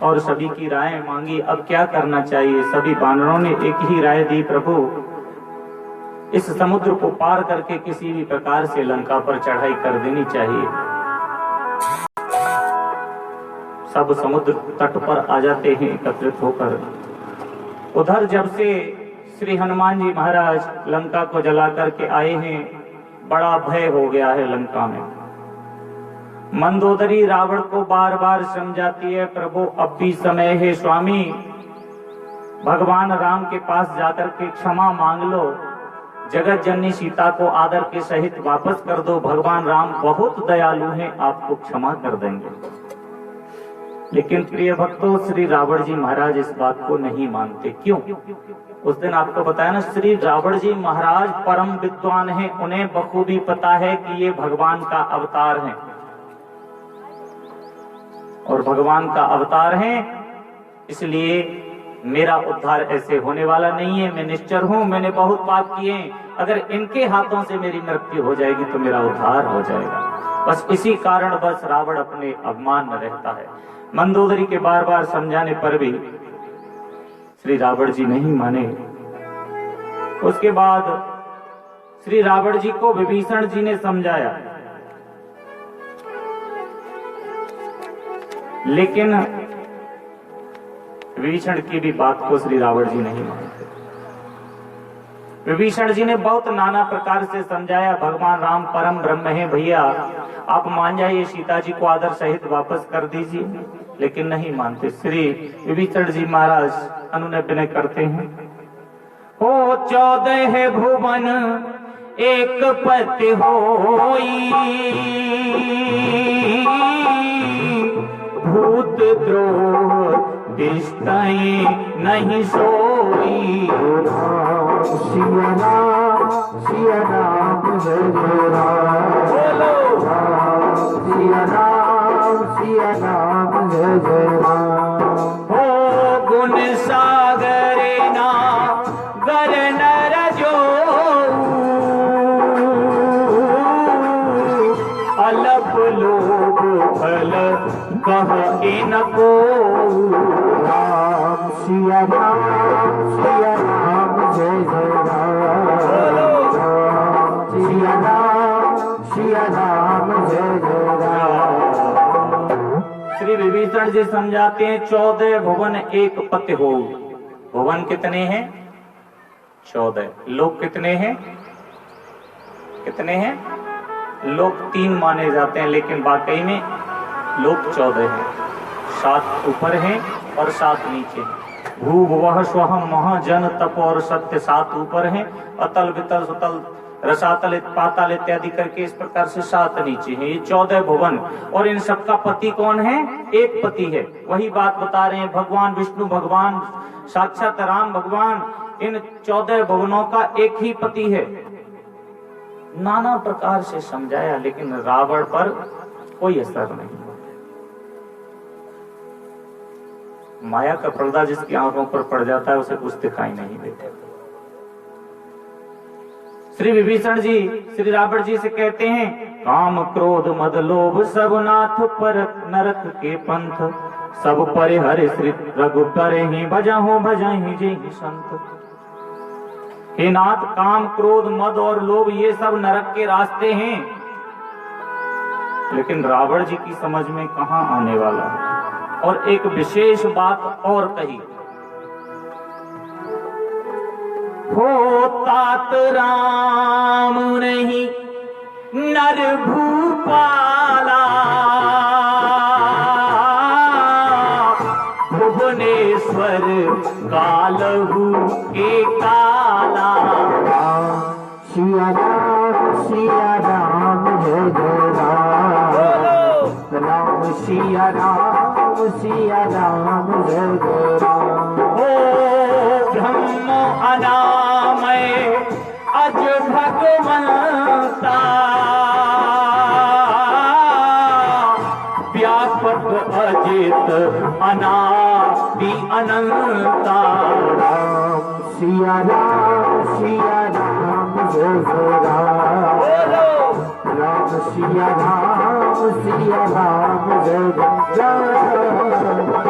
और सभी की राय मांगी। अब क्या करना चाहिए? सभी बानरों ने एक ही राय दी, प्रभु इस समुद्र को पार करके किसी भी प्रकार से लंका पर चढ़ाई कर देनी चाहिए। सब समुद्र तट पर आ जाते हैं एकत्रित होकर। उधर जब से श्री हनुमान जी महाराज लंका को जला करके आए हैं, बड़ा भय हो गया है लंका में। मंदोदरी रावण को बार बार समझाती है, प्रभु अब भी समय है स्वामी, भगवान राम के पास जाकर के क्षमा मांग लो, जगत जननी सीता को आदर के सहित वापस कर दो, भगवान राम बहुत दयालु हैं, आपको क्षमा कर देंगे। लेकिन प्रिय भक्तों, श्री रावण जी महाराज इस बात को नहीं मानते। क्यों? उस दिन आपको बताया ना, श्री रावण जी महाराज परम विद्वान हैं, उन्हें बखूबी पता है कि ये भगवान का अवतार है और भगवान का अवतार है, इसलिए मेरा उद्धार ऐसे होने वाला नहीं है। मैं निश्चर हूं, मैंने बहुत पाप किए, अगर इनके हाथों से मेरी मृत्यु हो जाएगी तो मेरा उद्धार हो जाएगा। बस इसी कारण बस रावण अपने अभिमान में रहता है। मंदोदरी के बार बार समझाने पर भी श्री रावण जी नहीं माने। उसके बाद श्री रावण जी को विभीषण जी ने समझाया, लेकिन विभीषण की भी बात को श्री रावण जी नहीं मानते। विभीषण जी ने बहुत नाना प्रकार से समझाया, भगवान राम परम ब्रह्म है भैया, आप मान जाइए, सीता जी को आदर सहित वापस कर दीजिए, लेकिन नहीं मानते। श्री विभीषण जी महाराज अनुनय विनय करते हैं। हो 14 भुवन एक पति होई, भूत द्रोह दिष्टय नहीं सोई। सिया राम जय जय राम, सिया राम जय जय राम। हो गुण सागरे ना गर नर जो, अलप लोभ फल कह इनको। राम सिया राम जय जय राम, सिया राम जय जय राम। श्री विभीषण जी समझाते हैं, 14 भुवन एक पति हो। भुवन कितने हैं? 14। लोग कितने हैं? कितने हैं? लोग 3 माने जाते हैं, लेकिन वाकई में लोग 14 हैं। 7 ऊपर हैं और 7 नीचे हैं। भू भुवः स्वः महा जन तप और सत्य 7 ऊपर हैं, अतल वितल सुतल रसातल पाताल इत्यादि करके इस प्रकार से 7 नीचे हैं। ये 14 भुवन, और इन सबका पति कौन है? एक पति है। वही बात बता रहे हैं, भगवान विष्णु, भगवान साक्षात राम भगवान, इन 14 भुवनों का एक ही पति है। नाना प्रकार से समझाया, लेकिन रावण पर कोई असर नहीं। माया का पर्दा जिसकी आंखों पर पड़ जाता है, उसे कुछ दिखाई नहीं देता। श्री विभीषण जी श्री रावण जी से कहते हैं, काम क्रोध मद लोभ सब नाथ पर नरक के पंथ, सब परिहर श्री रघुबर ही भजहु भजहि जेहि संत। हे नाथ, काम, क्रोध, मद और लोभ ये सब नरक के रास्ते हैं, लेकिन रावण जी की समझ में कहां आने वाला है। और एक विशेष बात और कही, हो तात राम नहीं नर भूपाला, भुवनेश्वर कालहू के काला। सिया राम जय जय राम, राम सिया राम जय जय राम। हो ब्रह्म अनामय अज भगवंता, व्यापक अजित अनादि अनंता। राम सिया राम जय जय राम, राम सिया राम जय जय राम।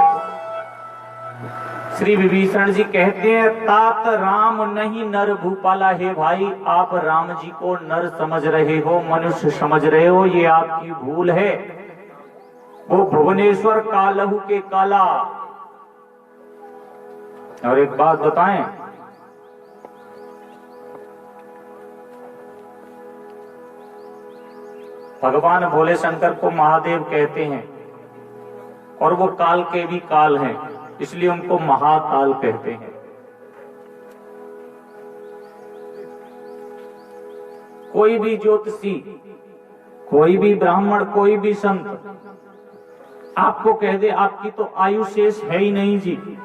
श्री विभीषण जी कहते हैं, तात राम नहीं नर भूपाला। हे भाई, आप राम जी को नर समझ रहे हो, मनुष्य समझ रहे हो, ये आपकी भूल है। वो भुवनेश्वर कालहू के काला। और एक बात बताएं, भगवान भोले शंकर को महादेव कहते हैं, और वो काल के भी काल हैं, इसलिए उनको महाकाल कहते हैं। कोई भी ज्योतिषी, कोई भी ब्राह्मण, कोई भी संत आपको कह दे आपकी तो आयु शेष है ही नहीं जी,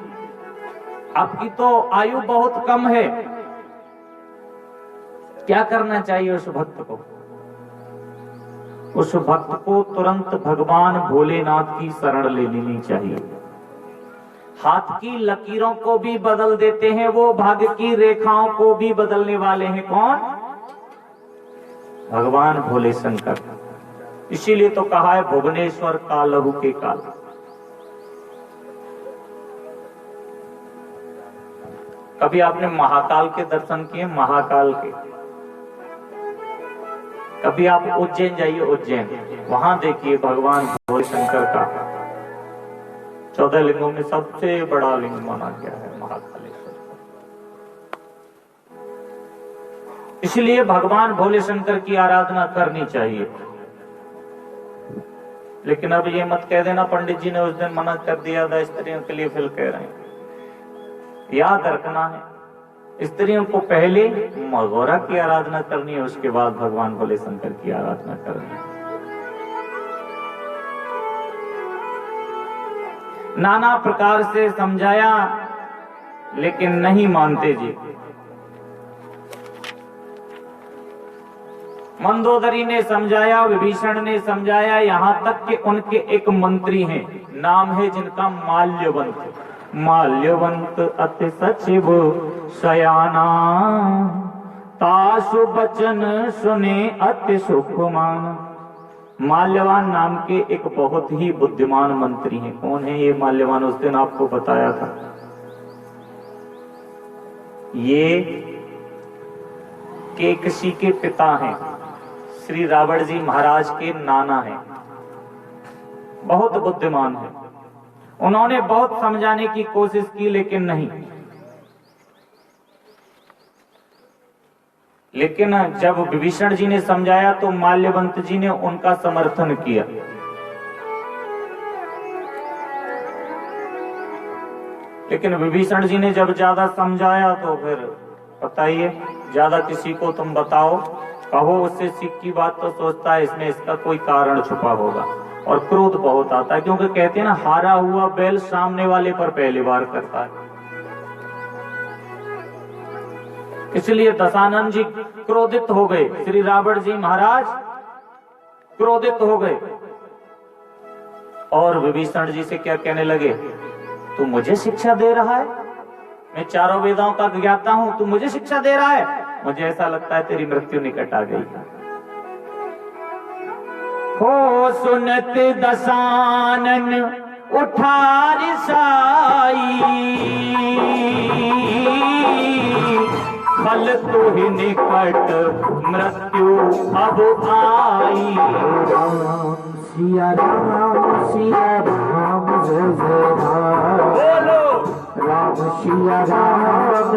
आपकी तो आयु बहुत कम है, क्या करना चाहिए उस भक्त को? उस भक्त को तुरंत भगवान भोलेनाथ की शरण ले लेनी चाहिए। हाथ की लकीरों को भी बदल देते हैं वो, भाग्य की रेखाओं को भी बदलने वाले हैं कौन? भगवान भोले शंकर। इसीलिए तो कहा है भुवनेश्वर कालहू के काल। कभी आपने महाकाल के दर्शन किए? महाकाल के कभी आप उज्जैन जाइए, उज्जैन, वहां देखिए भगवान भोले शंकर का 14 लिंगों में सबसे बड़ा लिंग माना गया है महाकालेश्वर। इसलिए भगवान भोले शंकर की आराधना करनी चाहिए। लेकिन अब ये मत कह देना पंडित जी ने उस दिन मना कर दिया था स्त्रियों के लिए, फिर कह रहे हैं। याद रखना है, स्त्रियों को पहले मगोरा की आराधना करनी है, उसके बाद भगवान भोले शंकर की आराधना करनी है। नाना प्रकार से समझाया लेकिन नहीं मानते जी। मंदोदरी ने समझाया, विभीषण ने समझाया, यहां तक कि उनके एक मंत्री हैं, नाम है जिनका माल्यवंत। माल्यवंत अति सचिव सयाना, तासु बचन सुने अति सुखमान। माल्यवान नाम के एक बहुत ही बुद्धिमान मंत्री हैं। कौन है ये माल्यवान? उस दिन आपको बताया था। ये केकसी के पिता हैं, श्री रावण जी महाराज के नाना हैं, बहुत बुद्धिमान हैं। उन्होंने बहुत समझाने की कोशिश की लेकिन नहीं। लेकिन जब विभीषण जी ने समझाया तो माल्यवंत जी ने उनका समर्थन किया। लेकिन विभीषण जी ने जब ज्यादा समझाया तो फिर बताइए, ज्यादा किसी को तुम बताओ, कहो, उससे सीख की बात तो सोचता है इसमें इसका कोई कारण छुपा होगा, और क्रोध बहुत आता है। क्योंकि कहते हैं ना, हारा हुआ बैल सामने वाले पर पहली बार करता है। इसलिए दशानन जी क्रोधित हो गए, श्री रावण जी महाराज क्रोधित हो गए और विभीषण जी से क्या कहने लगे, तू मुझे शिक्षा दे रहा है? मैं चारों वेदों का ज्ञाता हूं, तू मुझे शिक्षा दे रहा है? मुझे ऐसा लगता है तेरी मृत्यु निकट आ गई। हो सुनत दशानन उठा रिसाई, खल तो ही निकट मृत्यु अब आई। राम सिया राम जय जय राम। बोलो राम सिया राम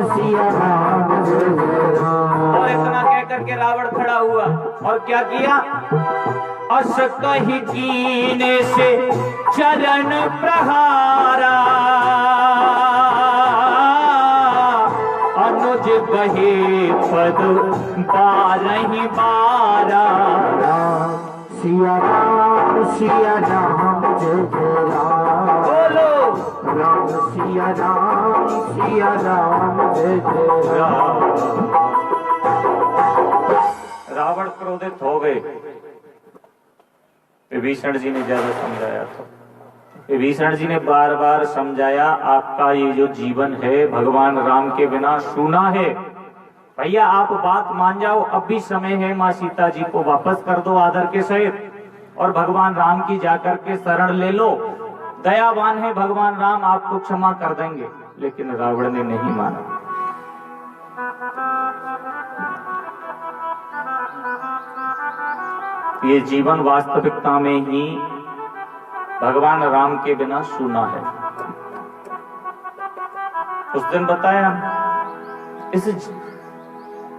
जय जय राम। और इतना कह करके रावण खड़ा हुआ और क्या किया? अस कही कीने से चरण प्रहारा, अनुज बहे पद बारहि बारा। राम सिया राम जय जय राम। बोलो राम सिया राम जय जय राम। रावण क्रोधित हो गए। विभीषण जी ने ज्यादा समझाया तो विभीषण जी ने बार बार समझाया, आपका ये जो जीवन है भगवान राम के बिना सूना है। भैया आप बात मान जाओ, अब भी समय है, माँ सीता जी को वापस कर दो आदर के सहित और भगवान राम की जाकर के शरण ले लो। दयावान है भगवान राम, आपको क्षमा कर देंगे। लेकिन रावण ने नहीं माना। ये जीवन वास्तविकता में ही भगवान राम के बिना सूना है। उस दिन बताया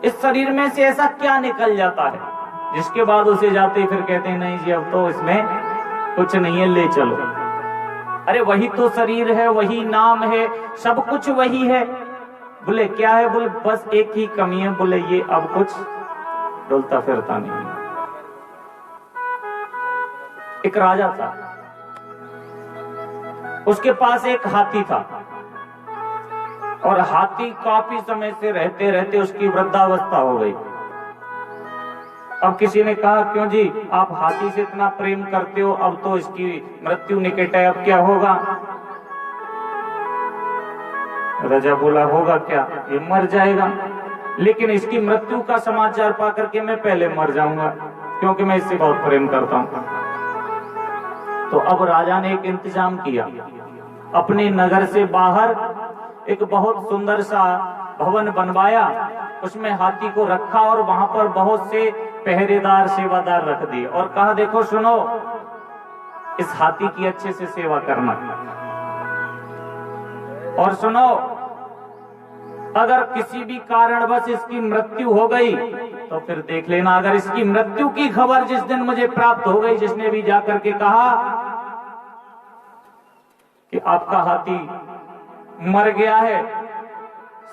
इस शरीर में से ऐसा क्या निकल जाता है जिसके बाद उसे जाते फिर कहते हैं नहीं जी अब तो इसमें कुछ नहीं है, ले चलो। अरे वही तो शरीर है, वही नाम है, सब कुछ वही है। बोले क्या है? बोले बस एक ही कमी है। बोले ये अब कुछ डुलता फिरता नहीं है। एक राजा था, उसके पास एक हाथी था और हाथी काफी समय से रहते रहते उसकी वृद्धावस्था हो गई। अब किसी ने कहा क्यों जी आप हाथी से इतना प्रेम करते हो, अब तो इसकी मृत्यु निकट है, अब क्या होगा? राजा बोला होगा क्या, ये मर जाएगा, लेकिन इसकी मृत्यु का समाचार पाकर के मैं पहले मर जाऊंगा क्योंकि मैं इससे बहुत प्रेम करता हूं। तो अब राजा ने एक इंतजाम किया, अपने नगर से बाहर एक बहुत सुंदर सा भवन बनवाया, उसमें हाथी को रखा और वहां पर बहुत से पहरेदार सेवादार रख दिए और कहा देखो सुनो, इस हाथी की अच्छे से सेवा करना और सुनो अगर किसी भी कारणवश इसकी मृत्यु हो गई तो फिर देख लेना। अगर इसकी मृत्यु की खबर जिस दिन मुझे प्राप्त हो गई, जिसने भी जाकर के कहा कि आपका हाथी मर गया है,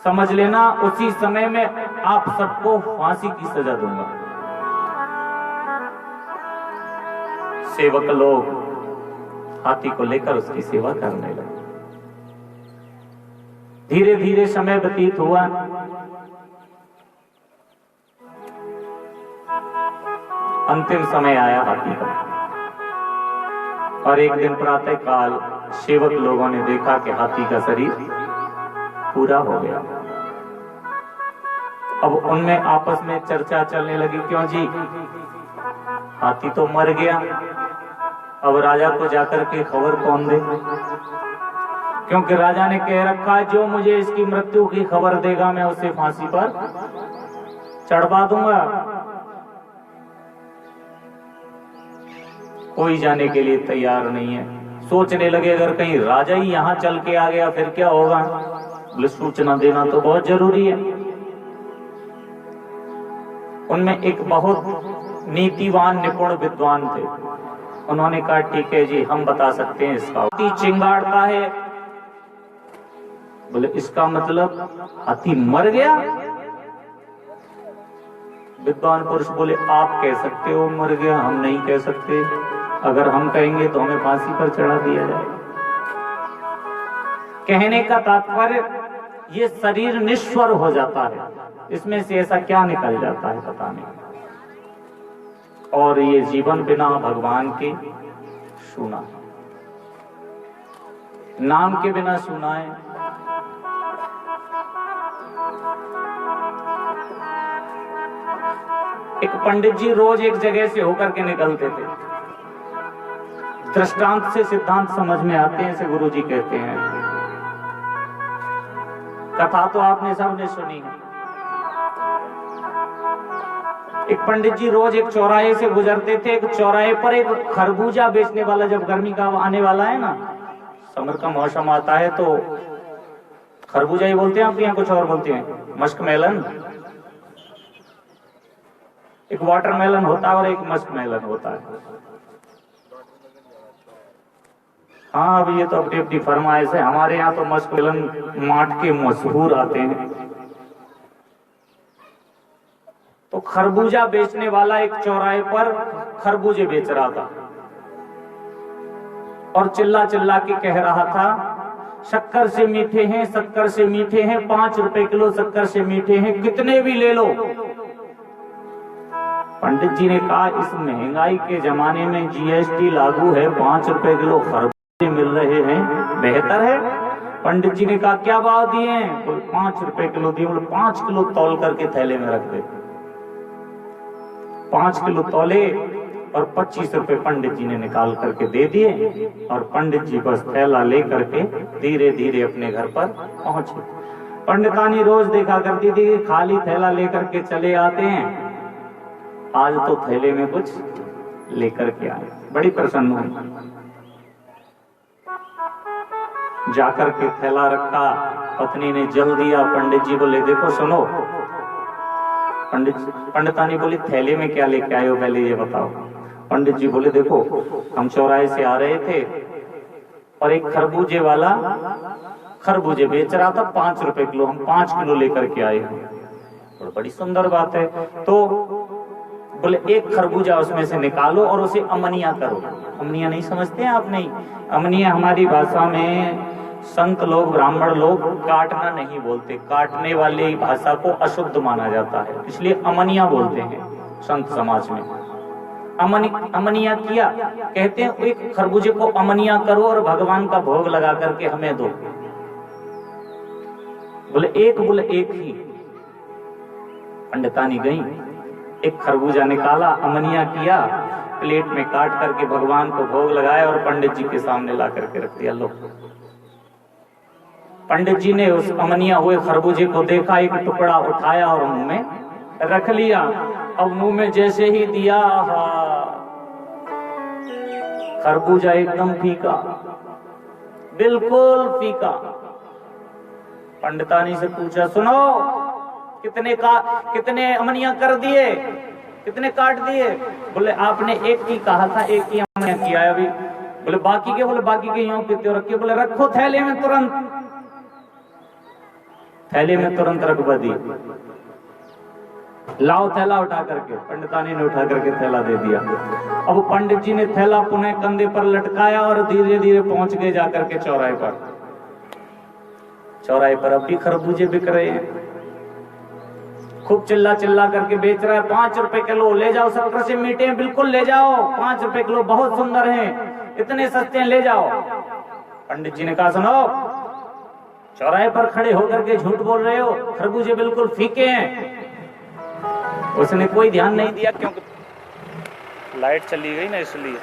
समझ लेना उसी समय में आप सबको फांसी की सजा दूंगा। सेवक लोग हाथी को लेकर उसकी सेवा करने लगे। धीरे धीरे समय व्यतीत हुआ। अंतिम समय आया हाथी का और एक दिन प्रातः काल सेवक लोगों ने देखा कि हाथी का शरीर पूरा हो गया। अब उनमें आपस में चर्चा चलने लगी, क्यों जी हाथी तो मर गया, अब राजा को जाकर के खबर कौन दे? क्योंकि राजा ने कह रखा है जो मुझे इसकी मृत्यु की खबर देगा मैं उसे फांसी पर चढ़वा दूंगा। कोई जाने के लिए तैयार नहीं है। सोचने लगे अगर कहीं राजा ही यहां चल के आ गया फिर क्या होगा? बोले सूचना देना तो बहुत जरूरी है। उनमें एक बहुत नीतिवान निपुण विद्वान थे, उन्होंने कहा ठीक है जी हम बता सकते हैं इसका। हाथी चिंगाड़ता है, बोले इसका मतलब हाथी मर गया? विद्वान पुरुष बोले आप कह सकते हो मर गया, हम नहीं कह सकते। अगर हम कहेंगे तो हमें फांसी पर चढ़ा दिया जाए। कहने का तात्पर्य ये शरीर निश्वर हो जाता है, इसमें से ऐसा क्या निकल जाता है पता नहीं। और ये जीवन बिना भगवान के सूना है, नाम के बिना सूना है। एक पंडित जी रोज एक जगह से होकर के निकलते थे। दृष्टांत से सिद्धांत समझ में आते हैं, ऐसे गुरु जी कहते हैं। कथा तो आपने सबने सुनी है। एक पंडित जी रोज एक चौराहे से गुजरते थे। एक चौराहे पर एक खरबूजा बेचने वाला, जब गर्मी का आने वाला है ना, समर का मौसम आता है तो खरबूजा ही बोलते हैं, आपके यहाँ कुछ और बोलते हैं, मस्क मेलन। एक वाटरमेलन होता है और एक मस्क मेलन होता है। हाँ, अभी ये तो अपनी अपनी फरमाइश है। हमारे यहाँ तो मस्क मेलन माट के मशहूर आते हैं। तो खरबूजा बेचने वाला एक चौराहे पर खरबूजे बेच रहा था और चिल्ला चिल्ला के कह रहा था, शक्कर से मीठे हैं, शक्कर से मीठे हैं, 5 रुपए किलो शक्कर से मीठे हैं, कितने भी ले लो। पंडित जी ने कहा, इस महंगाई के जमाने में जीएसटी लागू है, 5 रुपए किलो खरबूजे मिल रहे हैं, बेहतर है। पंडित जी ने कहा, क्या भाव दिए हैं? बोले 5 रुपए किलो दिए। बोले 5 किलो तौल करके थैले में रख दे। 5 किलो तौले और 25 रुपए पंडित जी ने निकाल करके दे दिए और पंडित जी बस थैला लेकर के धीरे धीरे अपने घर पर पहुंचे। पंडितानी रोज देखा करती थी कि खाली थैला लेकर के चले आते हैं, आज तो थैले में कुछ लेकर के आए। बड़ी प्रसन्न हुई, जाकर के थैला रखा, पत्नी ने जल दिया। पंडित जी बोले, देखो सुनो। पंडितानी बोली, थैले में क्या लेके आए हो, पहले ये बताओ। पंडित जी बोले, देखो हम चौराहे से आ रहे थे और एक खरबूजे वाला खरबूजे बेच रहा था 5 रुपए किलो, हम 5 किलो लेकर के आए हैं। और बड़ी सुंदर बात है। तो बोले एक खरबूजा उसमें से निकालो और उसे अमनिया करो। अमनिया नहीं समझते हैं आप? नहीं, अमनिया हमारी भाषा में संत लोग, ब्राह्मण लोग काटना नहीं बोलते, काटने वाली भाषा को अशुद्ध माना जाता है, इसलिए अमनिया बोलते हैं संत समाज में। अमनिया किया, कहते हैं एक खरबूजे को अमनिया करो और भगवान का भोग लगा करके हमें दो। बोले एक ही। पंडितानी गई, एक खरबूजा निकाला, अमनिया किया, प्लेट में काट करके भगवान को भोग लगाया और पंडित जी के सामने ला करके रख दिया। लो। पंडित जी ने उस अमनिया हुए खरबूजे को देखा, एक टुकड़ा उठाया और मुंह में रख लिया। अब मुंह में जैसे ही दिया, खरबूजा एकदम फीका, बिल्कुल फीका। पंडितानी से पूछा, सुनो कितने अमनिया कर दिए, कितने काट दिए? बोले आपने एक ही कहा था, एक ही अमनिया किया है अभी। बोले बाकी के? बोले बाकी के यूं कितने रखे? बोले रखो थैले में, तुरंत थैले में तुरंत रखवा दी। लाओ थैला उठा करके। पंडितानी ने उठा करके थैला दे दिया। अब पंडित जी ने थैला पुनः कंधे पर लटकाया और धीरे धीरे पहुंच गए जाकर के चौराहे पर। चौराहे पर अब भी खरबूजे बिक रहे हैं, खूब चिल्ला चिल्ला करके बेच रहा है। 5 रुपए किलो, ले जाओ, शक्कर से मीठे हैं, बिल्कुल ले जाओ, 5 रुपए किलो, बहुत सुंदर हैं, इतने सस्ते हैं, ले जाओ। पंडित जी ने कहा, सुनो, चौराहे पर खड़े होकर के झूठ बोल रहे हो, खरबूजे बिल्कुल फीके हैं। उसने कोई ध्यान नहीं दिया, क्योंकि लाइट चली गई ना, इसलिए।